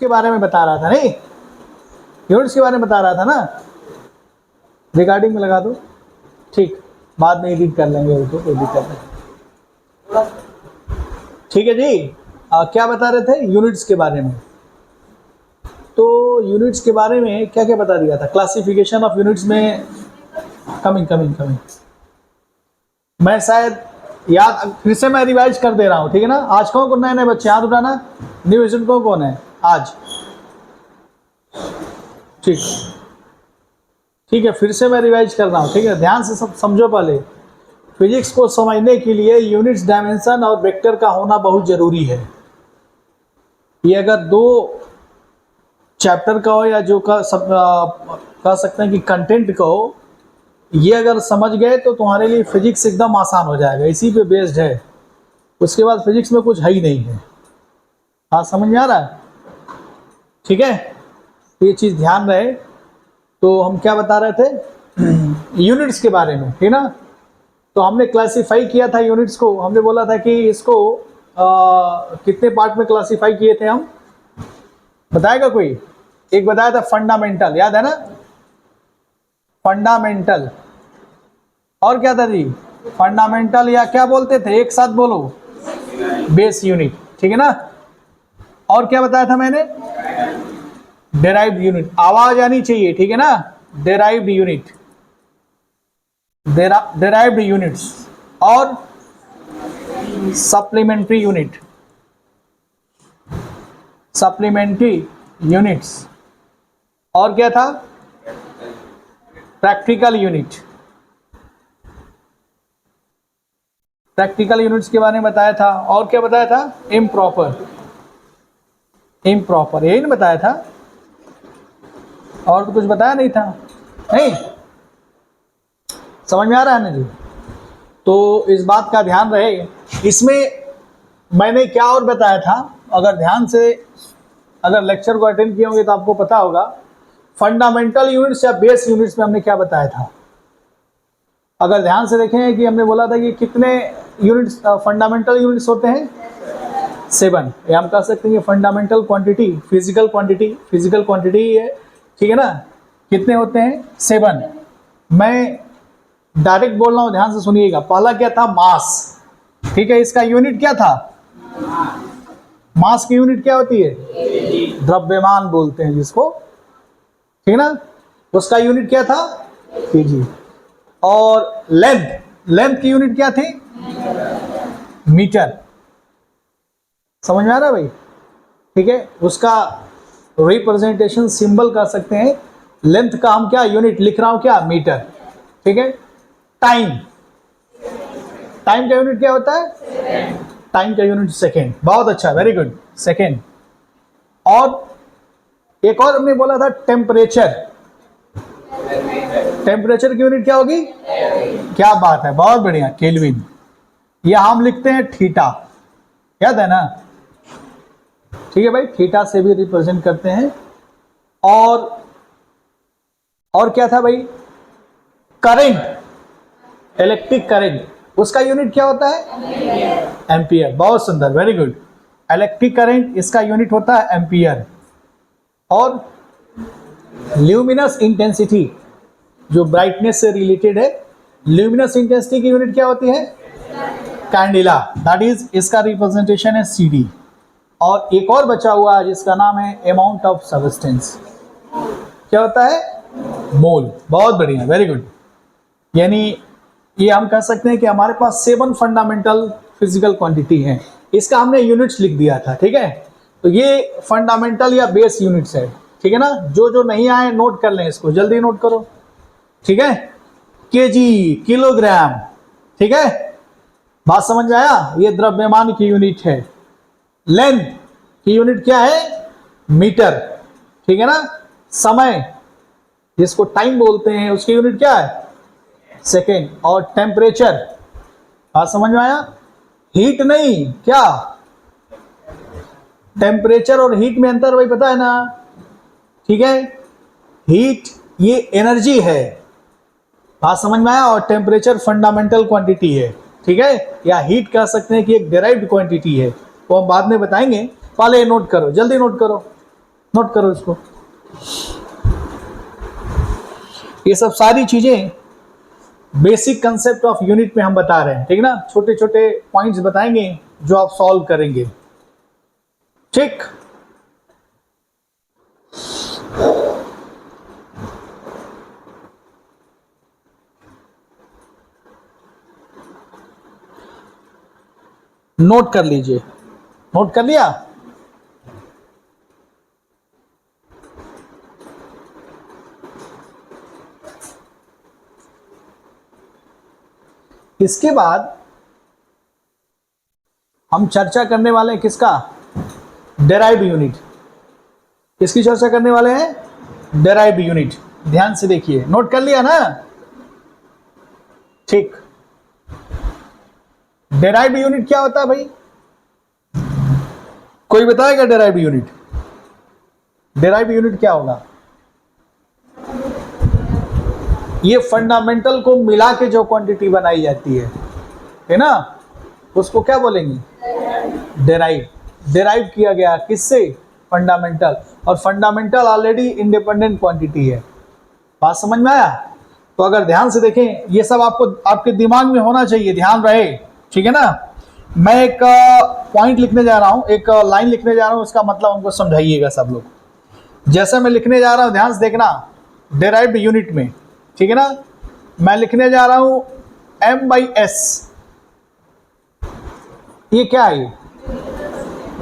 के बारे में बता रहा था, नहीं यूनिट्स के बारे में बता रहा था ना। रिकॉर्डिंग में लगा दो, ठीक, बाद में एडिट कर लेंगे उसको, कोई दिक्कत नहीं। ठीक है जी। क्या बता रहे थे? यूनिट्स के बारे में। तो यूनिट्स के बारे में क्या क्या बता दिया था? क्लासिफिकेशन ऑफ यूनिट्स में कमिंग मैं शायद याद, फिर से मैं रिवाइज कर दे रहा हूँ, ठीक है ना। आज कौन नए नए बच्चे हाथ उठाना, न्यू स्टूडेंट कौन है आज? ठीक है, फिर से मैं रिवाइज कर रहा हूँ, ठीक है। ध्यान से सब समझो। पहले फिजिक्स को समझने के लिए यूनिट्स, डायमेंशन और वेक्टर का होना बहुत जरूरी है। ये अगर दो चैप्टर का हो या जो का सब कह सकते हैं कि कंटेंट का हो, ये अगर समझ गए तो तुम्हारे लिए फिजिक्स एकदम आसान हो जाएगा। इसी पे बेस्ड है, उसके बाद फिजिक्स में कुछ है ही नहीं है। हाँ, समझ में आ रहा है? ठीक है, ये चीज़ ध्यान रहे। तो हम क्या बता रहे थे? यूनिट्स के बारे में, ठीक ना। तो हमने क्लासीफाई किया था यूनिट्स को। हमने बोला था कि इसको कितने पार्ट में क्लासीफाई किए थे हम, बताएगा कोई? एक बताया था फंडामेंटल, याद है ना? फंडामेंटल, और क्या था जी? फंडामेंटल, या क्या बोलते थे, एक साथ बोलो, बेस यूनिट, ठीक है ना। और क्या बताया था मैंने? डेराइव्ड यूनिट, आवाज आनी चाहिए, ठीक है ना। डेराइव्ड यूनिट, डेराइव्ड यूनिट्स और सप्लीमेंट्री यूनिट, सप्लीमेंट्री यूनिट्स, और क्या था? Practical unit. प्रैक्टिकल यूनिट्स के बारे में बताया था। और क्या बताया था? इम्प्रॉपर, इम्प्रॉपर, यही ना बताया था, और तो कुछ बताया नहीं था, नहीं? समझ में आ रहा है ना जी? तो इस बात का ध्यान रहे। इसमें मैंने क्या और बताया था, अगर ध्यान से अगर लेक्चर को अटेंड किए होंगे तो आपको पता होगा। फंडामेंटल यूनिट्स या बेस यूनिट्स में हमने क्या बताया था? अगर ध्यान से देखें कि हमने बोला था कि कितने यूनिट्स फंडामेंटल यूनिट्स होते हैं? 7। या हम कह सकते हैं फंडामेंटल क्वांटिटी, फिजिकल क्वांटिटी ही है, ठीक है ना। कितने होते हैं? 7। मैं डायरेक्ट बोल रहा हूँ, ध्यान से सुनिएगा। पहला क्या था? मास, ठीक है। इसका यूनिट क्या था? मास की यूनिट क्या होती है? द्रव्यमान बोलते हैं जिसको, ठीक है ना। उसका यूनिट क्या था? केजी। और लेंथ की यूनिट क्या थी? मीटर। समझ में आ रहा है भाई? ठीक है, उसका रिप्रेजेंटेशन सिंबल कर सकते हैं। लेंथ का हम क्या यूनिट लिख रहा हूं? क्या? मीटर, ठीक है। टाइम का यूनिट क्या होता है? टाइम का यूनिट सेकेंड। बहुत अच्छा, वेरी गुड, सेकेंड। और एक और हमने बोला था टेम्परेचर की यूनिट क्या होगी? क्या बात है, बहुत बढ़िया, केल्विन। या हम लिखते हैं थीटा, याद है ना? ठीक है भाई, थीटा से भी रिप्रेजेंट करते हैं। और क्या था भाई? करंट, इलेक्ट्रिक करंट, उसका यूनिट क्या होता है? एम्पियर। बहुत सुंदर, वेरी गुड। इलेक्ट्रिक करंट, इसका यूनिट होता है एम्पियर। और ल्यूमिनस इंटेंसिटी, जो ब्राइटनेस से रिलेटेड है, ल्यूमिनस इंटेंसिटी की यूनिट क्या होती है? कैंडिला, दैट इज, इसका रिप्रेजेंटेशन है सीडी। और एक और बचा हुआ है जिसका नाम है अमाउंट ऑफ सब्सटेंस, क्या होता है? मोल। बहुत बढ़िया, वेरी गुड। यानी ये हम कह सकते हैं कि हमारे पास 7 फंडामेंटल फिजिकल क्वांटिटी हैं। इसका हमने यूनिट्स लिख दिया था, ठीक है। तो ये फंडामेंटल या बेस यूनिट्स है, ठीक है ना। जो नहीं आए नोट कर लें, इसको जल्दी नोट करो, ठीक है। केजी, किलोग्राम, ठीक है। बात समझ में आया? ये द्रव्यमान की यूनिट है। लेंथ की यूनिट क्या है? मीटर, ठीक है ना। समय, जिसको टाइम बोलते हैं, उसकी यूनिट क्या है? सेकेंड। और टेम्परेचर, बात समझ में आया? हीट नहीं, क्या? टेम्परेचर और हीट में अंतर भाई पता है ना, ठीक है। हीट ये एनर्जी है, बात समझ में आया। और टेम्परेचर फंडामेंटल क्वांटिटी है, ठीक है। या हीट कह सकते हैं कि एक डेराइव्ड क्वांटिटी है, वो हम बाद में बताएंगे। पहले नोट करो, जल्दी नोट करो। नोट करो इसको। ये सब सारी चीजें बेसिक कंसेप्ट ऑफ यूनिट में हम बता रहे हैं, ठीक ना। छोटे छोटे पॉइंट्स बताएंगे जो आप सॉल्व करेंगे, ठीक। नोट कर लीजिए, नोट कर लिया। इसके बाद हम चर्चा करने वाले हैं किसका, डेराइव्ड यूनिट। किसकी चर्चा करने वाले हैं, डेराइव्ड यूनिट। ध्यान से देखिए, नोट कर लिया ना, ठीक। डेराइव्ड यूनिट क्या होता है भाई, कोई बताएगा डेराइव्ड यूनिट? डेराइव्ड यूनिट क्या होगा? ये फंडामेंटल को मिला के जो क्वांटिटी बनाई जाती है ना, उसको क्या बोलेंगे, डेराइव। डेराइव किया गया किससे, फंडामेंटल। और फंडामेंटल ऑलरेडी इंडिपेंडेंट क्वांटिटी है। बात समझ में आया? तो अगर ध्यान से देखें, ये सब आपको आपके दिमाग में होना चाहिए, ध्यान रहे, ठीक है ना। मैं एक पॉइंट लिखने जा रहा हूं, एक लाइन लिखने जा रहा हूं, उसका मतलब हमको समझाइएगा सब लोग। जैसे मैं लिखने जा रहा हूं, ध्यान से देखना, डेराइव्ड यूनिट में, ठीक है ना। मैं लिखने जा रहा हूं m/s, ये क्या है,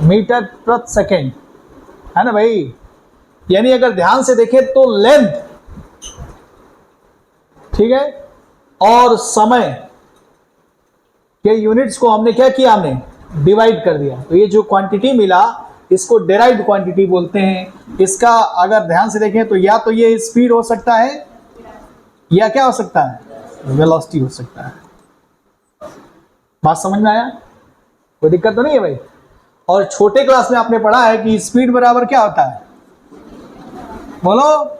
मीटर प्रति सेकेंड, है ना भाई। यानी अगर ध्यान से देखें तो लेंथ, ठीक है, और समय के यूनिट्स को हमने क्या किया, हमने डिवाइड कर दिया। तो ये जो क्वांटिटी मिला, इसको डेराइव्ड क्वांटिटी बोलते हैं। इसका अगर ध्यान से देखें तो या तो ये स्पीड हो सकता है, या क्या हो सकता है, वेलोसिटी हो सकता है। बात समझ में आया? कोई दिक्कत तो नहीं है भाई। और छोटे क्लास में आपने पढ़ा है कि स्पीड बराबर क्या होता है, बोलो,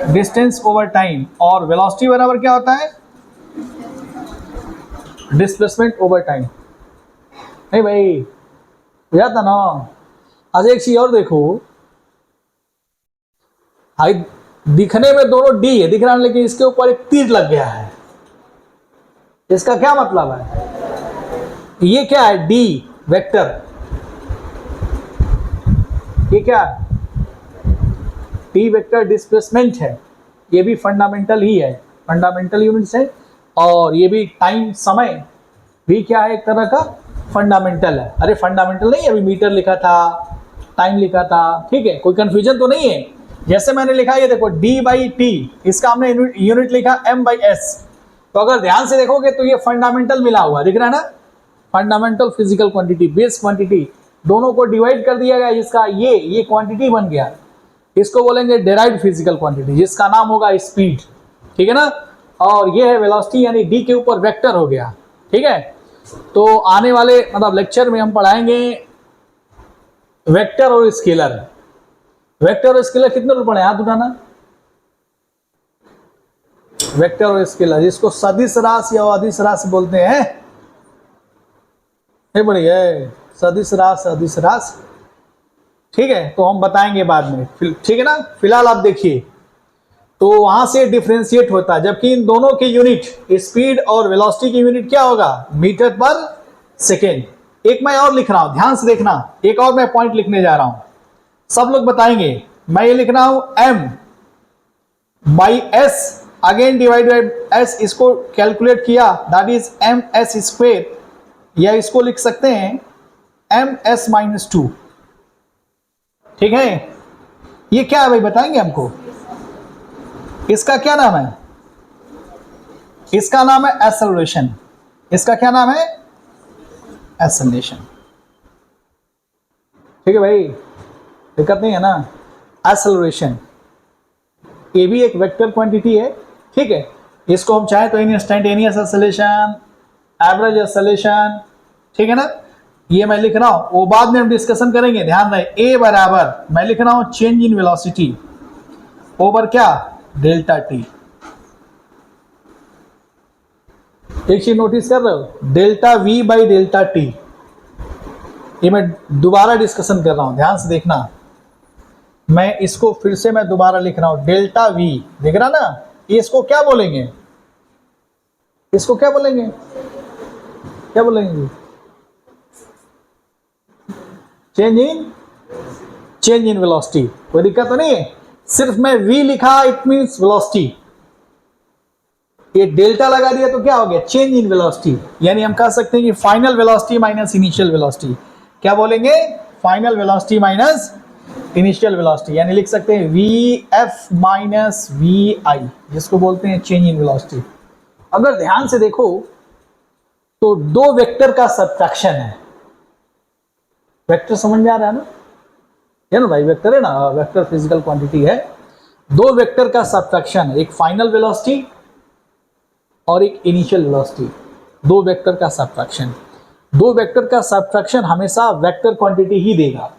डिस्टेंस ओवर टाइम। और वेलोसिटी बराबर क्या होता है, डिस्प्लेसमेंट ओवर टाइम। नहीं भाई, याद था ना। आज एक चीज और देखो, हाइट दिखने में दोनों डी है, दिख रहा है, लेकिन इसके ऊपर एक तीर लग गया है। इसका क्या मतलब है, ये क्या है, डी वेक्टर, ये क्या है, डी वेक्टर डिस्प्लेसमेंट है। ये भी फंडामेंटल ही है, फंडामेंटल यूनिट्स है। और ये भी टाइम, समय भी क्या है, एक तरह का फंडामेंटल है। अरे फंडामेंटल नहीं है, अभी मीटर लिखा था, टाइम लिखा था, ठीक है, कोई कंफ्यूजन तो नहीं है। जैसे मैंने लिखा, ये देखो d/t, इसका हमने यूनिट लिखा m/s। तो अगर ध्यान से देखोगे तो ये फंडामेंटल मिला हुआ दिख रहा है ना, fundamental physical quantity, base quantity, दोनों को डिवाइड कर दिया गया, जिसका ये क्वांटिटी बन गया। इसको बोलेंगे डेराइव्ड फिजिकल क्वांटिटी, जिसका नाम होगा स्पीड, ठीक है ना। और ये है वेलोसिटी, यानी डी के ऊपर वेक्टर हो गया, ठीक है। तो आने वाले मतलब लेक्चर में हम पढ़ाएंगे वेक्टर और स्केलर। वेक्टर और स्केलर कितने रूप पढ़े, हाथ उठाना। वेक्टर और स्केलर, जिसको सदिश राशि या अदिश राशि बोलते हैं, नहीं बढ़िया, सदिश राशि, अदिश राशि, ठीक है। तो हम बताएंगे बाद में, ठीक है ना। फिलहाल आप देखिए, तो वहां से डिफरेंशिएट होता है, जबकि इन दोनों के यूनिट, स्पीड और वेलोसिटी की यूनिट क्या होगा, मीटर पर सेकेंड। एक मैं और लिख रहा हूं, ध्यान से देखना, एक और मैं पॉइंट लिखने जा रहा हूं, सब लोग बताएंगे। मैं ये लिख रहा हूं m/s, again divide by s, इसको कैलकुलेट किया, दैट इज ms², या इसको लिख सकते हैं ms-2, ठीक है। ये क्या है भाई, बताएंगे हमको, इसका क्या नाम है, इसका नाम है एक्सेलरेशन। इसका क्या नाम है, एक्सेलरेशन, ठीक है भाई, दिक्कत नहीं है ना। एक्सेलरेशन ये भी एक वेक्टर क्वांटिटी है, ठीक है। इसको हम चाहे तो इंस्टेंटेनियस एक्सेलरेशन, एवरेज एक्सेलरेशन, ठीक है ना। ये मैं लिख रहा हूं, वो बाद में हम डिस्कशन करेंगे, ध्यान रहे। ए बराबर मैं लिख रहा हूं चेंज इन वेलोसिटी ओवर क्या, डेल्टा टी। एक चीज नोटिस कर रहे हो, delta we by delta T. ये मैं दोबारा डिस्कशन कर रहा हूं, ध्यान से देखना। मैं इसको फिर से मैं दोबारा लिख रहा हूं, डेल्टा वी, देख रहा ना, ये इसको क्या बोलेंगे, इसको क्या बोलेंगे, क्या बोलेंगे, चेंज इन वेलोसिटी। कोई दिक्कत तो नहीं है, सिर्फ मैं v लिखा इट मींस वेलोसिटी, ये डेल्टा लगा दिया तो क्या हो गया, चेंज इन वेलोसिटी। यानी हम कह सकते हैं कि final velocity minus initial velocity, क्या बोलेंगे, final velocity minus initial velocity, यानी लिख सकते हैं vf माइनस vi, जिसको बोलते हैं चेंज इन वेलोसिटी। अगर ध्यान से देखो तो दो वेक्टर का सब्ट्रैक्शन है, वेक्टर समझ में आ रहा है ना भाई, वेक्टर है ना, वेक्टर फिजिकल क्वांटिटी है, दो वेक्टर का सब्ट्रैक्शन, एक फाइनल वेलोसिटी और एक इनिशियल वेलोसिटी, दो वेक्टर का सब्ट्रैक्शन। दो वेक्टर का सब्ट्रैक्शन हमेशा वेक्टर क्वांटिटी ही देगा,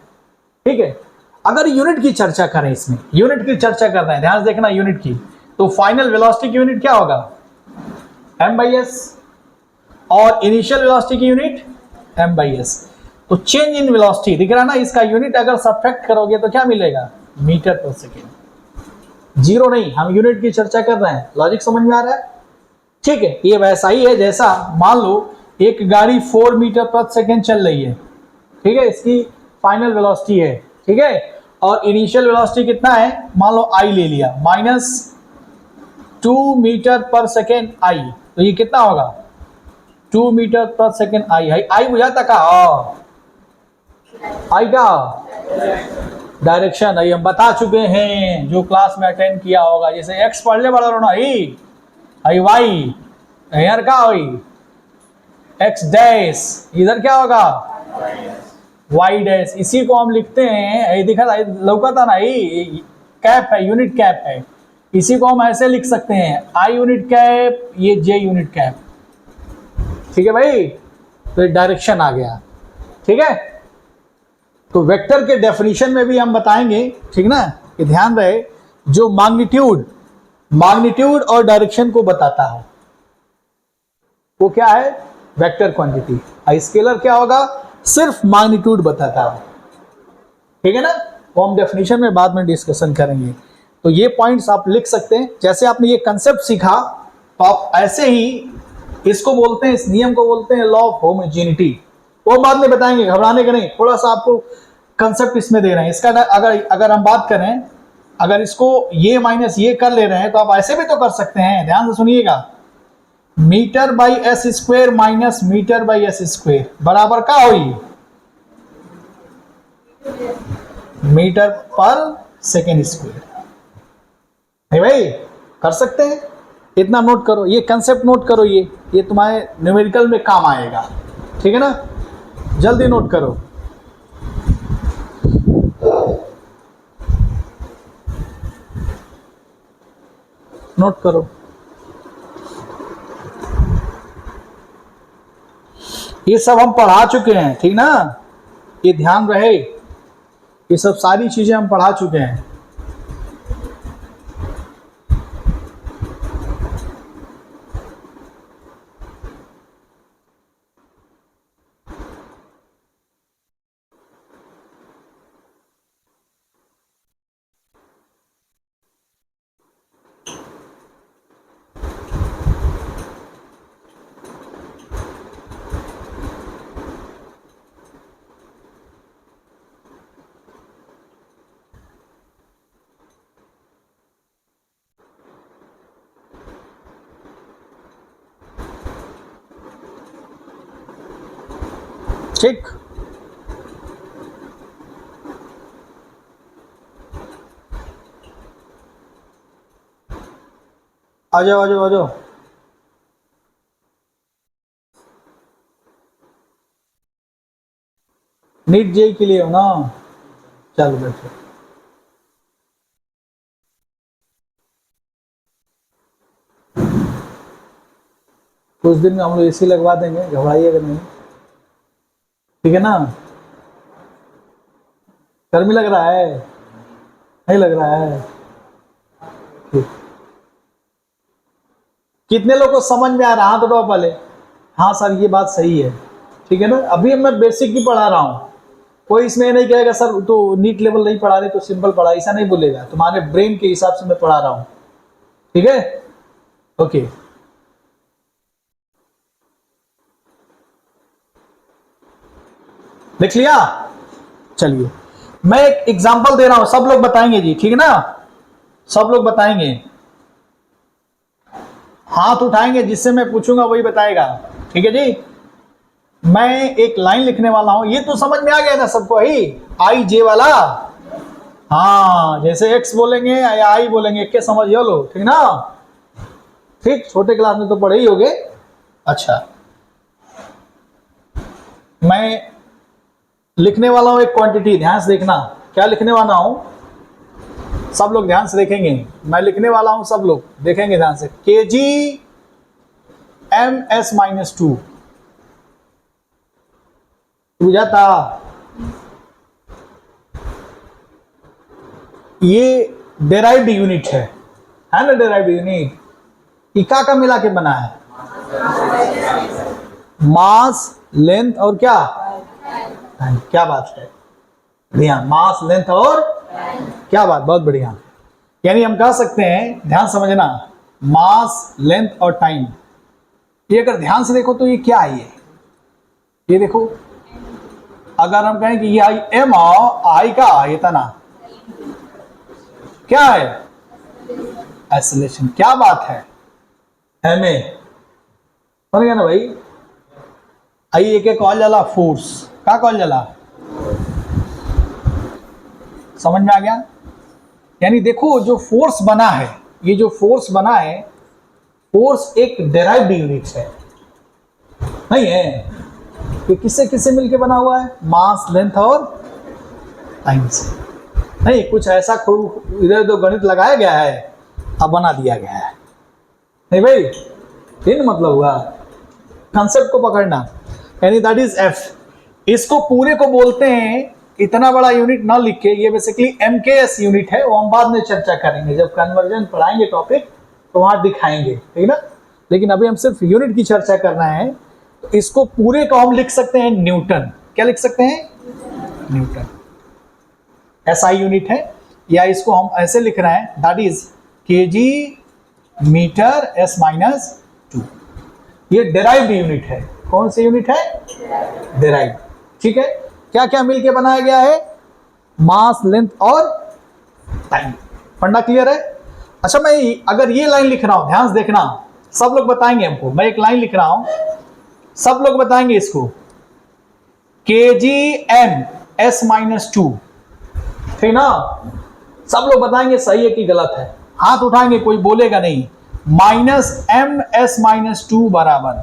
ठीक है। अगर यूनिट की चर्चा करें, इसमें यूनिट की चर्चा कर रहे हैं, ध्यान से देखना यूनिट की, तो फाइनल वेलोसिटी की यूनिट क्या होगा, m/s, और इनिशियल वेलोसिटी की यूनिट m/s। तो चेंज इन वेलोसिटी दिख रहा ना, इसका यूनिट अगर सब्ट्रैक्ट करोगे तो क्या मिलेगा, मीटर पर सेकेंड, जीरो नहीं, हम यूनिट की चर्चा कर रहे हैं, लॉजिक समझ में आ रहा है, ठीक है। ये वैसा ही है जैसा मान लो एक गाड़ी 4 मीटर प्रति सेकेंड चल रही है, ठीक है, इसकी फाइनल वेलोसिटी है, ठीक है, और इनिशियल वेलोसिटी कितना है, मान लो आई ले लिया, -2 मीटर पर सेकेंड आई, तो ये कितना होगा, 2 मीटर पर सेकेंड आई बुझाता का, आई का डायरेक्शन, हम बता चुके हैं जो क्लास में अटेंड किया होगा, जैसे एक्स पढ़ ले बड़ा रोना, आई वाई, यार क्या हुई, एक्स डैश, इधर क्या होगा, वाई डैश, इसी को हम लिखते हैं, ये दिखा लौका था ना, ये कैप है, यूनिट कैप है, इसी को हम ऐसे लिख सकते हैं, आई यूनिट कैप, ये जे यूनिट कैप, ठीक है भाई, तो डायरेक्शन आ गया, ठीक है। तो वेक्टर के डेफिनेशन में भी हम बताएंगे, ठीक ना, कि ध्यान रहे, जो मैग्नीट्यूड और डायरेक्शन को बताता है वो क्या है, वेक्टर क्वांटिटी। स्केलर क्या होगा, सिर्फ मैग्नीट्यूड बताता है, ठीक है ना, वो हम डेफिनेशन में बाद में डिस्कशन करेंगे। तो ये पॉइंट्स आप लिख सकते हैं, जैसे आपने ये कंसेप्ट सीखा तो आप ऐसे ही इसको बोलते हैं, इस नियम को बोलते हैं लॉ ऑफ होमोजेनिटी, वो बाद में बताएंगे, घबराने का नहीं, थोड़ा सा आपको कंसेप्ट इसमें दे रहे हैं। इसका अगर हम बात करें, अगर इसको ये माइनस ये कर ले रहे हैं तो आप ऐसे भी तो कर सकते हैं, ध्यान से सुनिएगा, metre by S square minus metre by S square बराबर क्या हुई, मीटर पर सेकेंड स्क्वेयर, है भाई, कर सकते हैं, इतना नोट करो, ये कंसेप्ट नोट करो, ये तुम्हारे न्यूमेरिकल में काम आएगा, ठीक है ना, जल्दी नोट करो। नोट करो, ये सब हम पढ़ा चुके हैं, ठीक ना, ये ध्यान रहे, ये सब सारी चीजें हम पढ़ा चुके हैं। ठीक, आ जाओ आ जाओ आ जाओ, नीट जेई के लिए हो ना, चलो बैठो। कुछ दिन में हम लोग एसी लगवा देंगे, घबराइएगा नहीं, ठीक है ना, गर्मी लग रहा है, नहीं लग रहा है, ठीक। कितने लोग को समझ में आ रहा, हाथ उठाओ पहले, हाँ सर ये बात सही है, ठीक है ना, अभी मैं बेसिक ही पढ़ा रहा हूँ, कोई इसमें नहीं कहेगा सर तो नीट लेवल नहीं पढ़ा रहे तो सिंपल पढ़ा, ऐसा नहीं बोलेगा, तुम्हारे ब्रेन के हिसाब से मैं पढ़ा रहा हूं, ठीक है। ओके, देख लिया। चलिए मैं एक एग्जांपल दे रहा हूं, सब लोग बताएंगे जी, ठीक है ना, सब लोग बताएंगे, हाथ उठाएंगे, जिससे मैं पूछूंगा वही बताएगा, ठीक है जी। मैं एक लाइन लिखने वाला हूं, ये तो समझ में आ गया ना सबको, ही आई जे वाला, हाँ जैसे एक्स बोलेंगे या आई बोलेंगे के समझ लो, ठीक ना, ठीक, छोटे क्लास में तो पढ़े ही होगे। अच्छा, मैं लिखने वाला हूं एक क्वांटिटी, ध्यान से देखना क्या लिखने वाला हूं, सब लोग ध्यान से देखेंगे, मैं लिखने वाला हूं, सब लोग देखेंगे ध्यान से, K G M S minus two, बुझाता, ये डेराइव्ड यूनिट है ना, डेराइव्ड यूनिट इका का मिला के बना है, मास लेंथ और क्या, क्या बात है, बढ़िया, मास लेंथ और क्या बात, बहुत बढ़िया। यानी हम कह सकते हैं, ध्यान समझना, मास लेंथ और टाइम, ये अगर ध्यान से देखो तो ये क्या है, ये देखो, अगर हम कहें कि ये आई एम आई का ये था ना, क्या है, एक्सेलरेशन, क्या बात है, एम ए समझ गया ना भाई। आई एक कॉल जाला फोर्स, क्या कॉल जाला, समझ में आ गया। यानी देखो जो फोर्स बना है, ये जो फोर्स बना है, फोर्स एक डेराइव्ड यूनिट है, नहीं है, ये किससे किससे मिलके बना हुआ है, मास लेंथ और टाइम से, नहीं कुछ ऐसा इधर तो गणित लगाया गया है अब बना दिया गया है, नहीं भाई, इन मतलब हुआ, कंसेप्ट को पकड़ना, यानी दैट इज एफ, इसको पूरे को बोलते हैं, इतना बड़ा यूनिट ना लिख के, ये बेसिकली एमकेएस यूनिट है, वो हम बाद में चर्चा करेंगे, जब कन्वर्जन पढ़ाएंगे टॉपिक तो वहां दिखाएंगे, ठीक ना, लेकिन अभी हम सिर्फ यूनिट की चर्चा कर रहे हैं, तो इसको पूरे को हम लिख सकते हैं न्यूटन, क्या लिख सकते हैं, न्यूटन, एसआई यूनिट है, या इसको हम ऐसे लिख रहे हैं, that is KG metre S minus two, ये डेराइव्ड यूनिट है, कौन सी यूनिट है, डेराइव्ड, ठीक है। क्या क्या मिलके बनाया गया है, मास लेंथ और टाइम, फंडा क्लियर है। अच्छा, मैं अगर ये लाइन लिख रहा हूं, ध्यान से देखना, सब लोग बताएंगे हमको, मैं एक लाइन लिख रहा हूं, सब लोग बताएंगे इसको, K G M S minus two, ठीक ना, सब लोग बताएंगे सही है कि गलत है, हाथ उठाएंगे, कोई बोलेगा नहीं, minus M S minus two बराबर,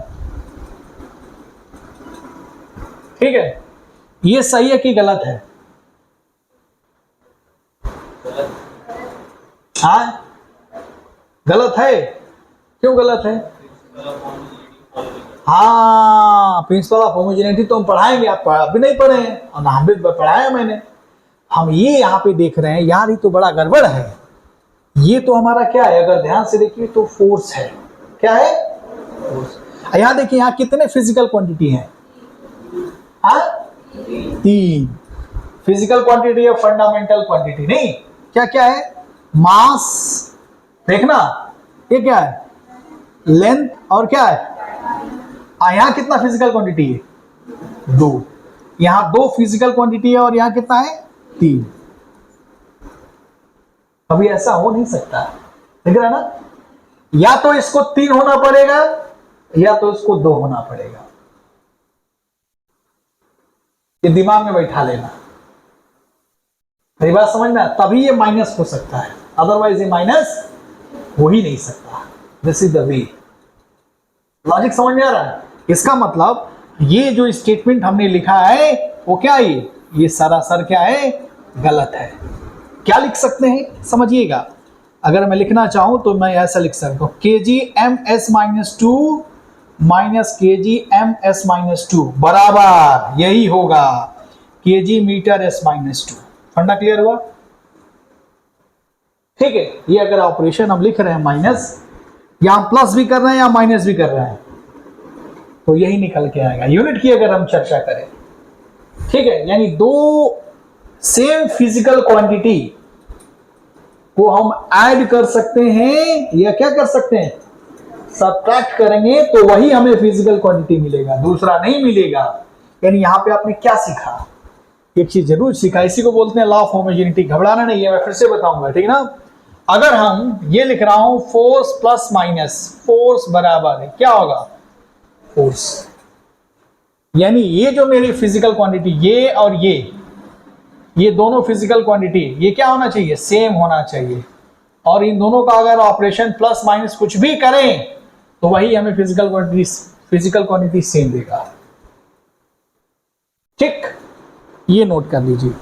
ठीक है, ये सही है कि गलत है, हाँ गलत है, क्यों गलत है, हाँ प्रिंसिपल ऑफ होमोजेनिटी तो हम पढ़ाएंगे, आप अभी नहीं पढ़े हैं, और हम भी पढ़ाया मैंने, हम ये यहाँ पे देख रहे हैं यार, ये तो बड़ा गड़बड़ है, ये तो हमारा क्या है, अगर ध्यान से देखिए तो फोर्स है, क्या है, फोर्स। यहाँ देखिए, यहाँ कितने फिजिकल क्वांटिटी हैं, हाँ 3 फिजिकल क्वांटिटी है, फंडामेंटल क्वांटिटी नहीं, क्या क्या है, मास, देखना ये क्या है, लेंथ और क्या है, यहाँ कितना फिजिकल क्वांटिटी है, 2, यहाँ 2 फिजिकल क्वांटिटी है, और यहाँ कितना है, 3, अभी ऐसा हो नहीं सकता, देख रहा है ना, या तो इसको 3 होना पड़ेगा, या तो इसको 2 होना पड़ेगा, ये दिमाग में बैठा लेना, मेरी बात समझना, तभी ये माइनस हो सकता है, अदरवाइज ये माइनस हो ही नहीं सकता, this is the way, logic समझ में आ रहा है। इसका मतलब ये जो स्टेटमेंट हमने लिखा है वो क्या है, ये सरासर क्या है, गलत है। क्या लिख सकते हैं समझिएगा, अगर मैं लिखना चाहूं तो मैं ऐसा लिख सकता हूं, K G M S minus two minus K G M S minus two बराबर यही होगा K G metre S minus two, फंडा क्लियर हुआ, ठीक है। ये अगर ऑपरेशन हम लिख रहे हैं माइनस, या हम प्लस भी कर रहे हैं या माइनस भी कर रहे हैं, तो यही निकल के आएगा, यूनिट की अगर हम चर्चा करें, ठीक है, यानी दो सेम फिजिकल क्वांटिटी को हम ऐड कर सकते हैं या क्या कर सकते हैं, सब्ट्रैक्ट करेंगे तो वही हमें फिजिकल क्वांटिटी मिलेगा, दूसरा नहीं मिलेगा। यानी यहां पे आपने क्या सीखा, एक चीज जरूर सीखा, इसी को बोलते हैं लॉ ऑफ होमोजेनिटी। घबराना नहीं है, मैं फिर से बताऊंगा, ठीक है ना। अगर हम ये लिख रहा हूं फोर्स प्लस माइनस, फोर्स बराबर है क्या होगा, फोर्स, यानी ये जो मेरी फिजिकल क्वांटिटी ये और ये दोनों फिजिकल क्वांटिटी ये क्या होना चाहिए, सेम होना चाहिए। और इन दोनों का अगर ऑपरेशन प्लस माइनस कुछ भी करें तो वही हमें फिजिकल क्वांटिटी सेम देगा। ठीक, ये नोट कर लीजिए।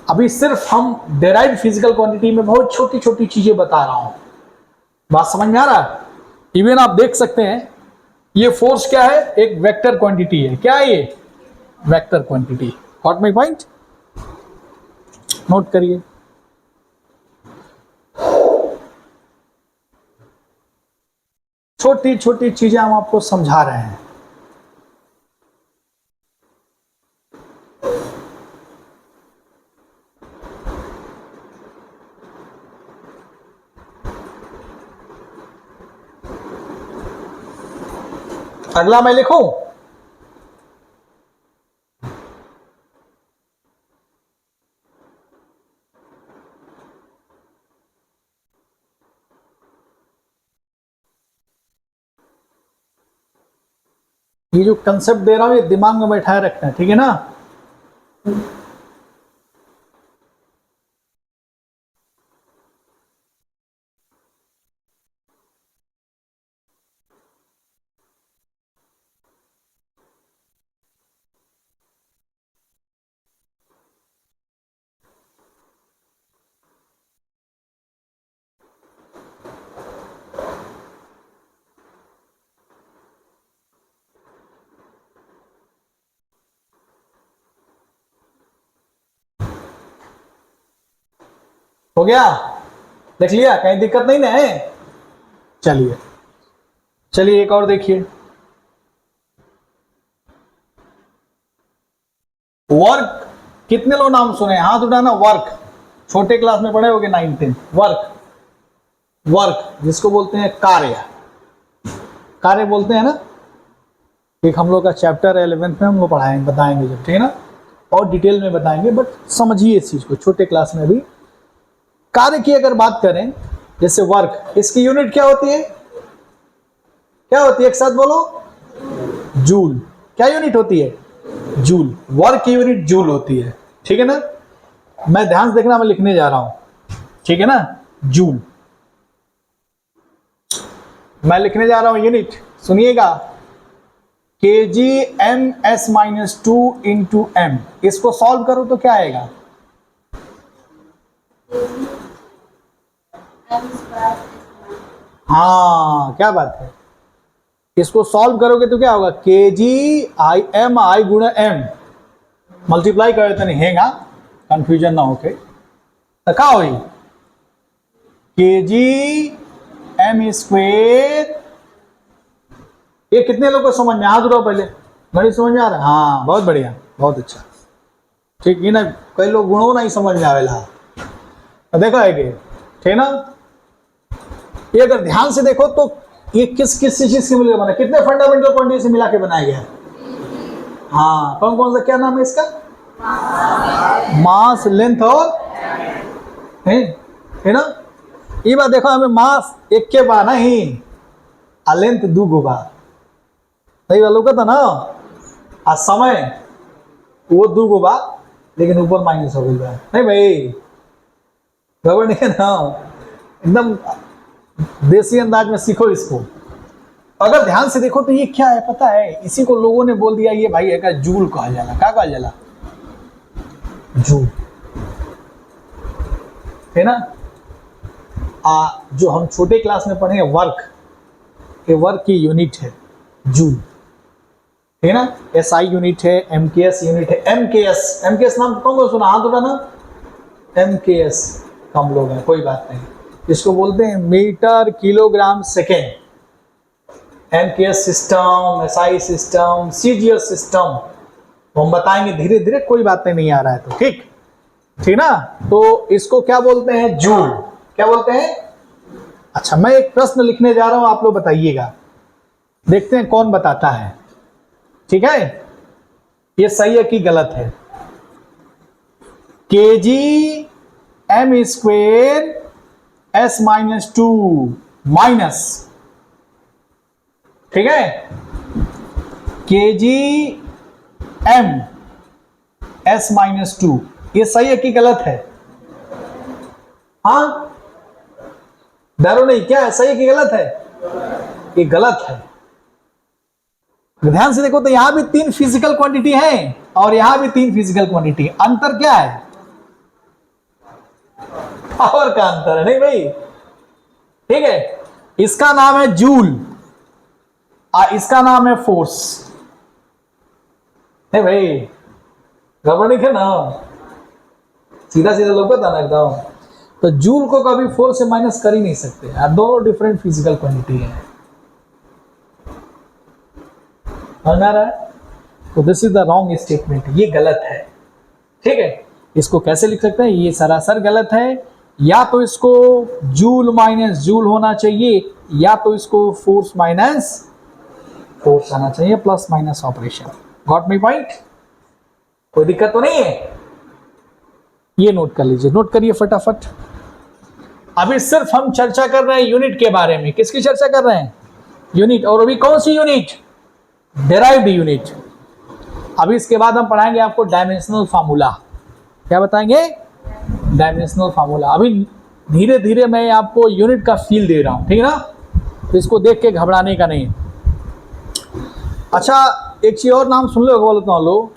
अभी सिर्फ हम डेराइव्ड फिजिकल क्वांटिटी में बहुत छोटी छोटी चीजें बता रहा हूं, बात समझ में आ रहा है। इवन आप देख सकते हैं ये फोर्स क्या है, एक वेक्टर क्वांटिटी है। क्या है ये, vector quantity. Got my point, note करिए। छोटी छोटी चीजें हम आपको समझा रहे हैं। अगला मैं लिखूं, ये जो कंसेप्ट दे रहा हूं ये दिमाग में बैठाए रखना है, ठीक है ना। हो गया, देख लिया, कहीं दिक्कत नहीं ना है। चलिए चलिए एक और देखिए, वर्क, कितने लोग नाम सुने, हाथ उठाना। वर्क छोटे क्लास में पढ़े होगे 9th 10th। वर्क, वर्क जिसको बोलते हैं कार्य, कार्य बोलते हैं ना। एक हम लोग का चैप्टर 11th में हम लोग पढ़ाएंगे, बताएंगे जब, ठीक है ना, और डिटेल में बताएंगे, बट समझिए इस चीज को छोटे क्लास में भी। कार्य की अगर बात करें, जैसे वर्क, इसकी यूनिट क्या होती है, क्या होती है, एक साथ बोलो, जूल। क्या यूनिट होती है, जूल। वर्क की यूनिट जूल होती है, ठीक है ना। मैं ध्यान से देखना, मैं लिखने जा रहा हूं, ठीक है ना, जूल। मैं लिखने जा रहा हूं यूनिट, सुनिएगा, kg/(m)(s)-2 इंटू m। इसको सॉल्व करो तो क्या आएगा, हाँ क्या बात है, इसको सॉल्व करोगे तो क्या होगा, kg/(m)(i) गुणा m, मल्टीप्लाई कर देते नहीं हैगा, कंफ्यूजन ना होके, तो क्या होगी, kg/m²। ये कितने लोग को समझ में, हाथ उठाओ पहले, गणित समझ में आ रहा है, हाँ बहुत बढ़िया, बहुत अच्छा, ठीक है ना। कई लोग गुणों नहीं समझ में आवेला, देखा है कि, ठीक ना। ये अगर ध्यान से देखो तो ये किस किस चीज से मिलकर बना, कितने फंडामेंटल क्वांटिटी से मिला के बनाया गया है, हाँ कौन कौन सा, क्या नाम है इसका, मास, लेंथ और है ना। ये बात देखो, हमें मास एक के बा नहीं, लेंथ 2 गो बा, सही वालों का था ना। आ समय वो 2 गो बा, लेकिन ऊपर माइनस हो गया, नहीं भाई गड़बड़ नहीं है ना, एकदम देसी अंदाज में सीखो इसको। अगर ध्यान से देखो तो ये क्या है पता है, इसी को लोगों ने बोल दिया ये भाई है का जूल कहा जाला, क्या कहा जाला, जूल, है ना। जो हम छोटे क्लास में पढ़े वर्क, ये वर्क की यूनिट है जूल, है ना। SI यूनिट है, MKS यूनिट है, MKS नाम कौन को सुना, हाथ उठाना। MKS कम लोग हैं, कोई बात नहीं, इसको बोलते हैं metre kilogram second. MKS system, SI system, CGS system, तो हम बताएंगे धीरे धीरे, कोई बात नहीं आ रहा है तो ठीक ठीक ना। तो इसको क्या बोलते हैं? जूल। क्या बोलते हैं? अच्छा, मैं एक प्रश्न लिखने जा रहा हूं, आप लोग बताइएगा, देखते हैं कौन बताता है। ठीक है, ये सही है कि गलत है? kg m square s-2 minus, ठीक है, kg m s-2, ये सही है कि गलत है? हाँ, डरो नहीं, क्या है, सही है कि गलत है? ये गलत है। ध्यान से देखो तो यहां भी 3 फिजिकल क्वांटिटी है और यहां भी 3 फिजिकल क्वांटिटी। अंतर क्या है? पावर का अंतर है, नहीं भाई, ठीक है। इसका नाम है जूल और इसका नाम है फोर्स। नहीं भाई, गड़बड़ नहीं है ना, सीधा सीधा लोग बता ना एकदम। तो जूल को कभी 4 से माइनस कर ही नहीं सकते यार, दोनों डिफरेंट फिजिकल क्वांटिटी है। समझ आ रहा है? तो this is the wrong statement, ये गलत है। ठीक है, इसको कैसे लिख सकते हैं? ये सरासर गलत है। या तो इसको जूल माइनस जूल होना चाहिए, या तो इसको फोर्स माइनस फोर्स आना चाहिए, plus minus operation. Got my point? कोई दिक्कत तो नहीं है? ये नोट कर लीजिए, नोट करिए फटाफट। अभी सिर्फ हम चर्चा कर रहे हैं यूनिट के बारे में। किसकी चर्चा कर रहे हैं? यूनिट। और अभी कौन सी यूनिट? Derived unit. अभी इसके बाद हम पढ़ाएंगे आपको डायमेंशनल फार्मूला। क्या बताएंगे? Dimensional formula. अभी धीरे धीरे मैं आपको यूनिट का फील दे रहा हूं, ठीक है ना? तो इसको देख के घबराने का नहीं। अच्छा, एक चीज और नाम सुन लो, बोलता हूं लोग,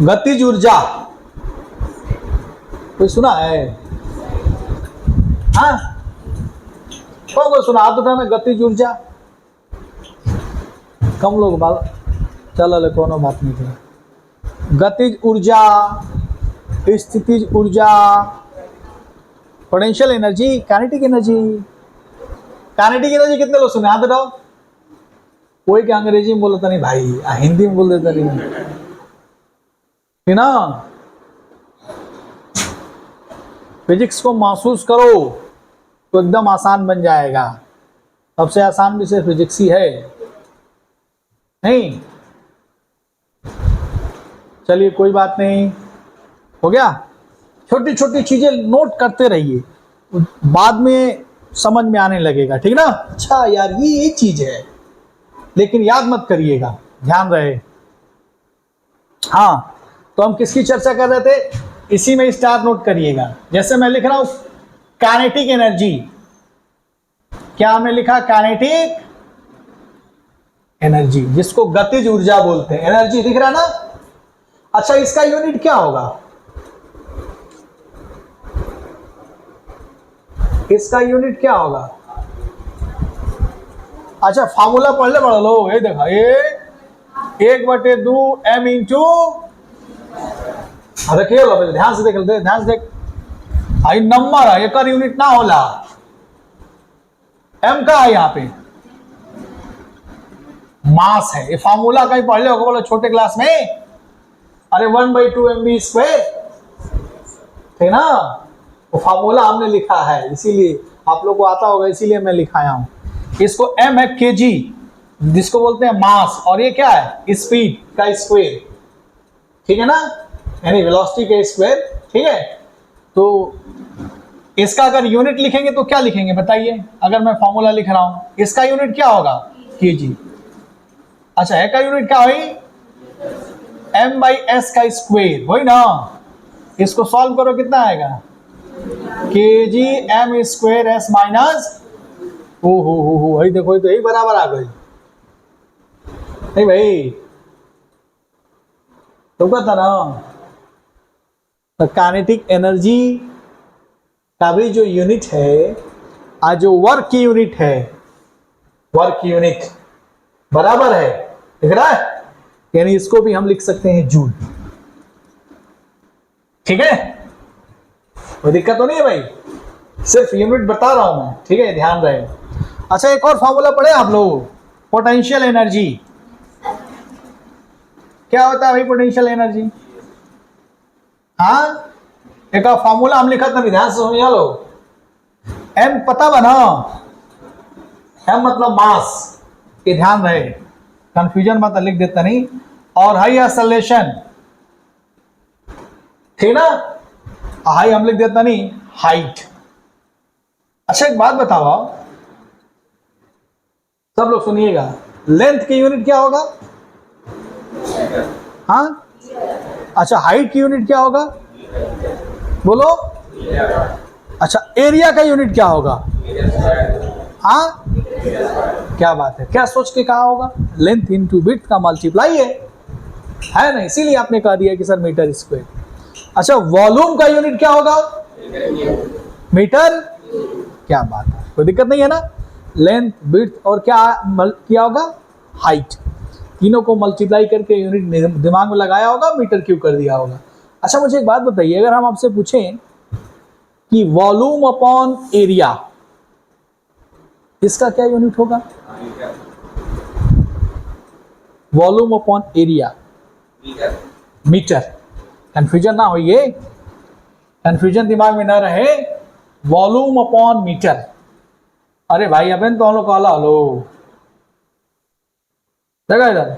गतिज ऊर्जा। कोई सुना है? हाँ, कौन सुना? हाथ उठाना। गतिज ऊर्जा कम लोग बाल, चलो कोनो बात नहीं थी। गतिज ऊर्जा, स्थितिज ऊर्जा, potential energy, kinetic energy. Kinetic energy कितने लोग सुने? हाथ उठाओ। कोई क्या अंग्रेजी में बोलता नहीं भाई, हिंदी में बोल देता नहीं, ठीक ना? फिजिक्स को महसूस करो तो एकदम आसान बन जाएगा। सबसे आसान विषय फिजिक्स ही है, नहीं? चलिए कोई बात नहीं, हो गया। छोटी छोटी चीजें नोट करते रहिए, बाद में समझ में आने लगेगा, ठीक ना? अच्छा यार, ये चीज है, लेकिन याद मत करिएगा, ध्यान रहे। हाँ, तो हम किसकी चर्चा कर रहे थे? इसी में स्टार नोट करिएगा। जैसे मैं लिख रहा हूं काइनेटिक एनर्जी, क्या मैं लिखा? काइनेटिक एनर्जी, जिसको गतिज ऊर्जा बोलते हैं। एनर्जी दिख रहा ना? अच्छा, इसका यूनिट क्या होगा? इसका यूनिट क्या होगा? अच्छा, फार्मूला पढ़ ले बड़ा लो। ये देखा, ये 1/2 m इंटू, देखिए लो, ध्यान से देख, ध्यान से देख। आई नंबर है, एक यूनिट ना होला। m का है यहाँ पे, मास है। ये फार्मूला कहीं पढ़ ले होगा बोलो छोटे क्लास में। अरे 1/2 mv स्क्वायर, थे ना? वो फार्मूला हमने लिखा है, इसीलिए आप लोग को आता होगा, इसीलिए मैं लिखाया हूं। इसको m है kg, जिसको बोलते हैं मास, और ये क्या है? स्पीड का स्क्वायर, ठीक है ना? यानी वेलोसिटी का स्क्वायर, ठीक है? तो इसका अगर यूनिट लिखेंगे तो क्या लिखेंगे बताइए? अगर मैं फॉर्मूला लिख रहा हूं, इसका यूनिट क्या होगा? kg। अच्छा, है का यूनिट क्या हुई? m/s का स्क्वायर, वही ना? इसको सॉल्व करो, कितना आएगा? kg m square s minus, हो वही देखो, तो यही बराबर आ गई। नहीं भाई, तो पता ना, तो काइनेटिक एनर्जी का भी जो यूनिट है, आज जो वर्क की यूनिट है, वर्क यूनिट बराबर है, दिख रहा है? यानी इसको भी हम लिख सकते हैं जूल। ठीक है, कोई दिक्कत तो नहीं है भाई, सिर्फ यूनिट बता रहा हूं मैं, ठीक है? ध्यान रहे। अच्छा, एक और फॉर्मूला पढ़े आप लोग, पोटेंशियल एनर्जी। क्या होता है भाई पोटेंशियल एनर्जी? हाँ, एक फॉर्मूला हम लिखा था, ध्यान से सुनिए लो। एम पता बना, एम मतलब मास, ये ध्यान रहे, कंफ्यूजन मत लिख देता नहीं। और हाई एक्सेलरेशन, ठीक ना, हाई हम लिख देता नहीं, हाइट। अच्छा एक बात बताओ, सब लोग सुनिएगा, लेंथ की यूनिट क्या होगा? हाँ, अच्छा हाइट की यूनिट क्या होगा? बोलो। अच्छा एरिया का यूनिट क्या होगा? हाँ, क्या बात है, क्या सोच के कहा होगा? लेंथ इंटू विड्थ का मल्टीप्लाई है ना, इसीलिए आपने कह दिया कि सर मीटर स्क्वायर। अच्छा वॉल्यूम का यूनिट क्या होगा? मीटर। क्या बात है, कोई दिक्कत नहीं है ना। लेंथ, विड्थ और क्या होगा? हाइट। तीनों को मल्टीप्लाई करके यूनिट दिमाग में लगाया होगा, मीटर क्यूब कर दिया होगा। अच्छा मुझे एक बात बताइए, अगर हम आपसे पूछें कि वॉल्यूम अपॉन एरिया, इसका क्या यूनिट होगा? Volume upon area, metre. Confusion ना होइए, कंफ्यूजन दिमाग में ना रहे। Volume upon metre. अरे भाई अपन तो हम लोग काला हलो देखा इधर,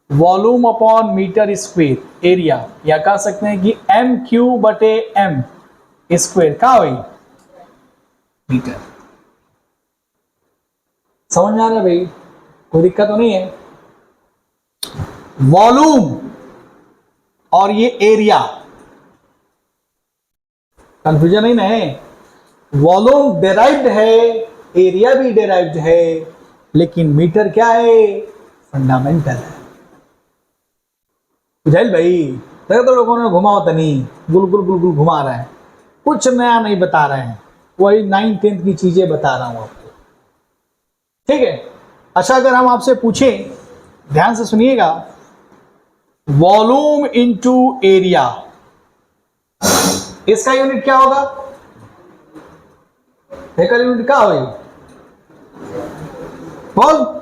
volume upon metre square area, या कह सकते हैं कि एम क्यू बटे एम स्क्वेयर का हुई मीटर। समझ में आ रहा है भाई? कोई दिक्कत तो नहीं है। वॉल्यूम और ये एरिया, कंफ्यूजन नहीं ना है। वॉल्यूम डेराइव्ड है, एरिया भी डेराइव्ड है, लेकिन मीटर क्या है? फंडामेंटल है। बुझाइल भाई? तो लोगों ने घुमा होता नहीं, गुल गुल गुल गुल घुमा रहे हैं, कुछ नया नहीं बता रहे हैं, वही 9th-10th की चीजें बता रहा हूं आपको, ठीक है। अच्छा अगर हम आपसे पूछें, ध्यान से सुनिएगा, वॉल्यूम इनटू एरिया, इसका यूनिट क्या होगा? एक यूनिट क्या होगी? बोल।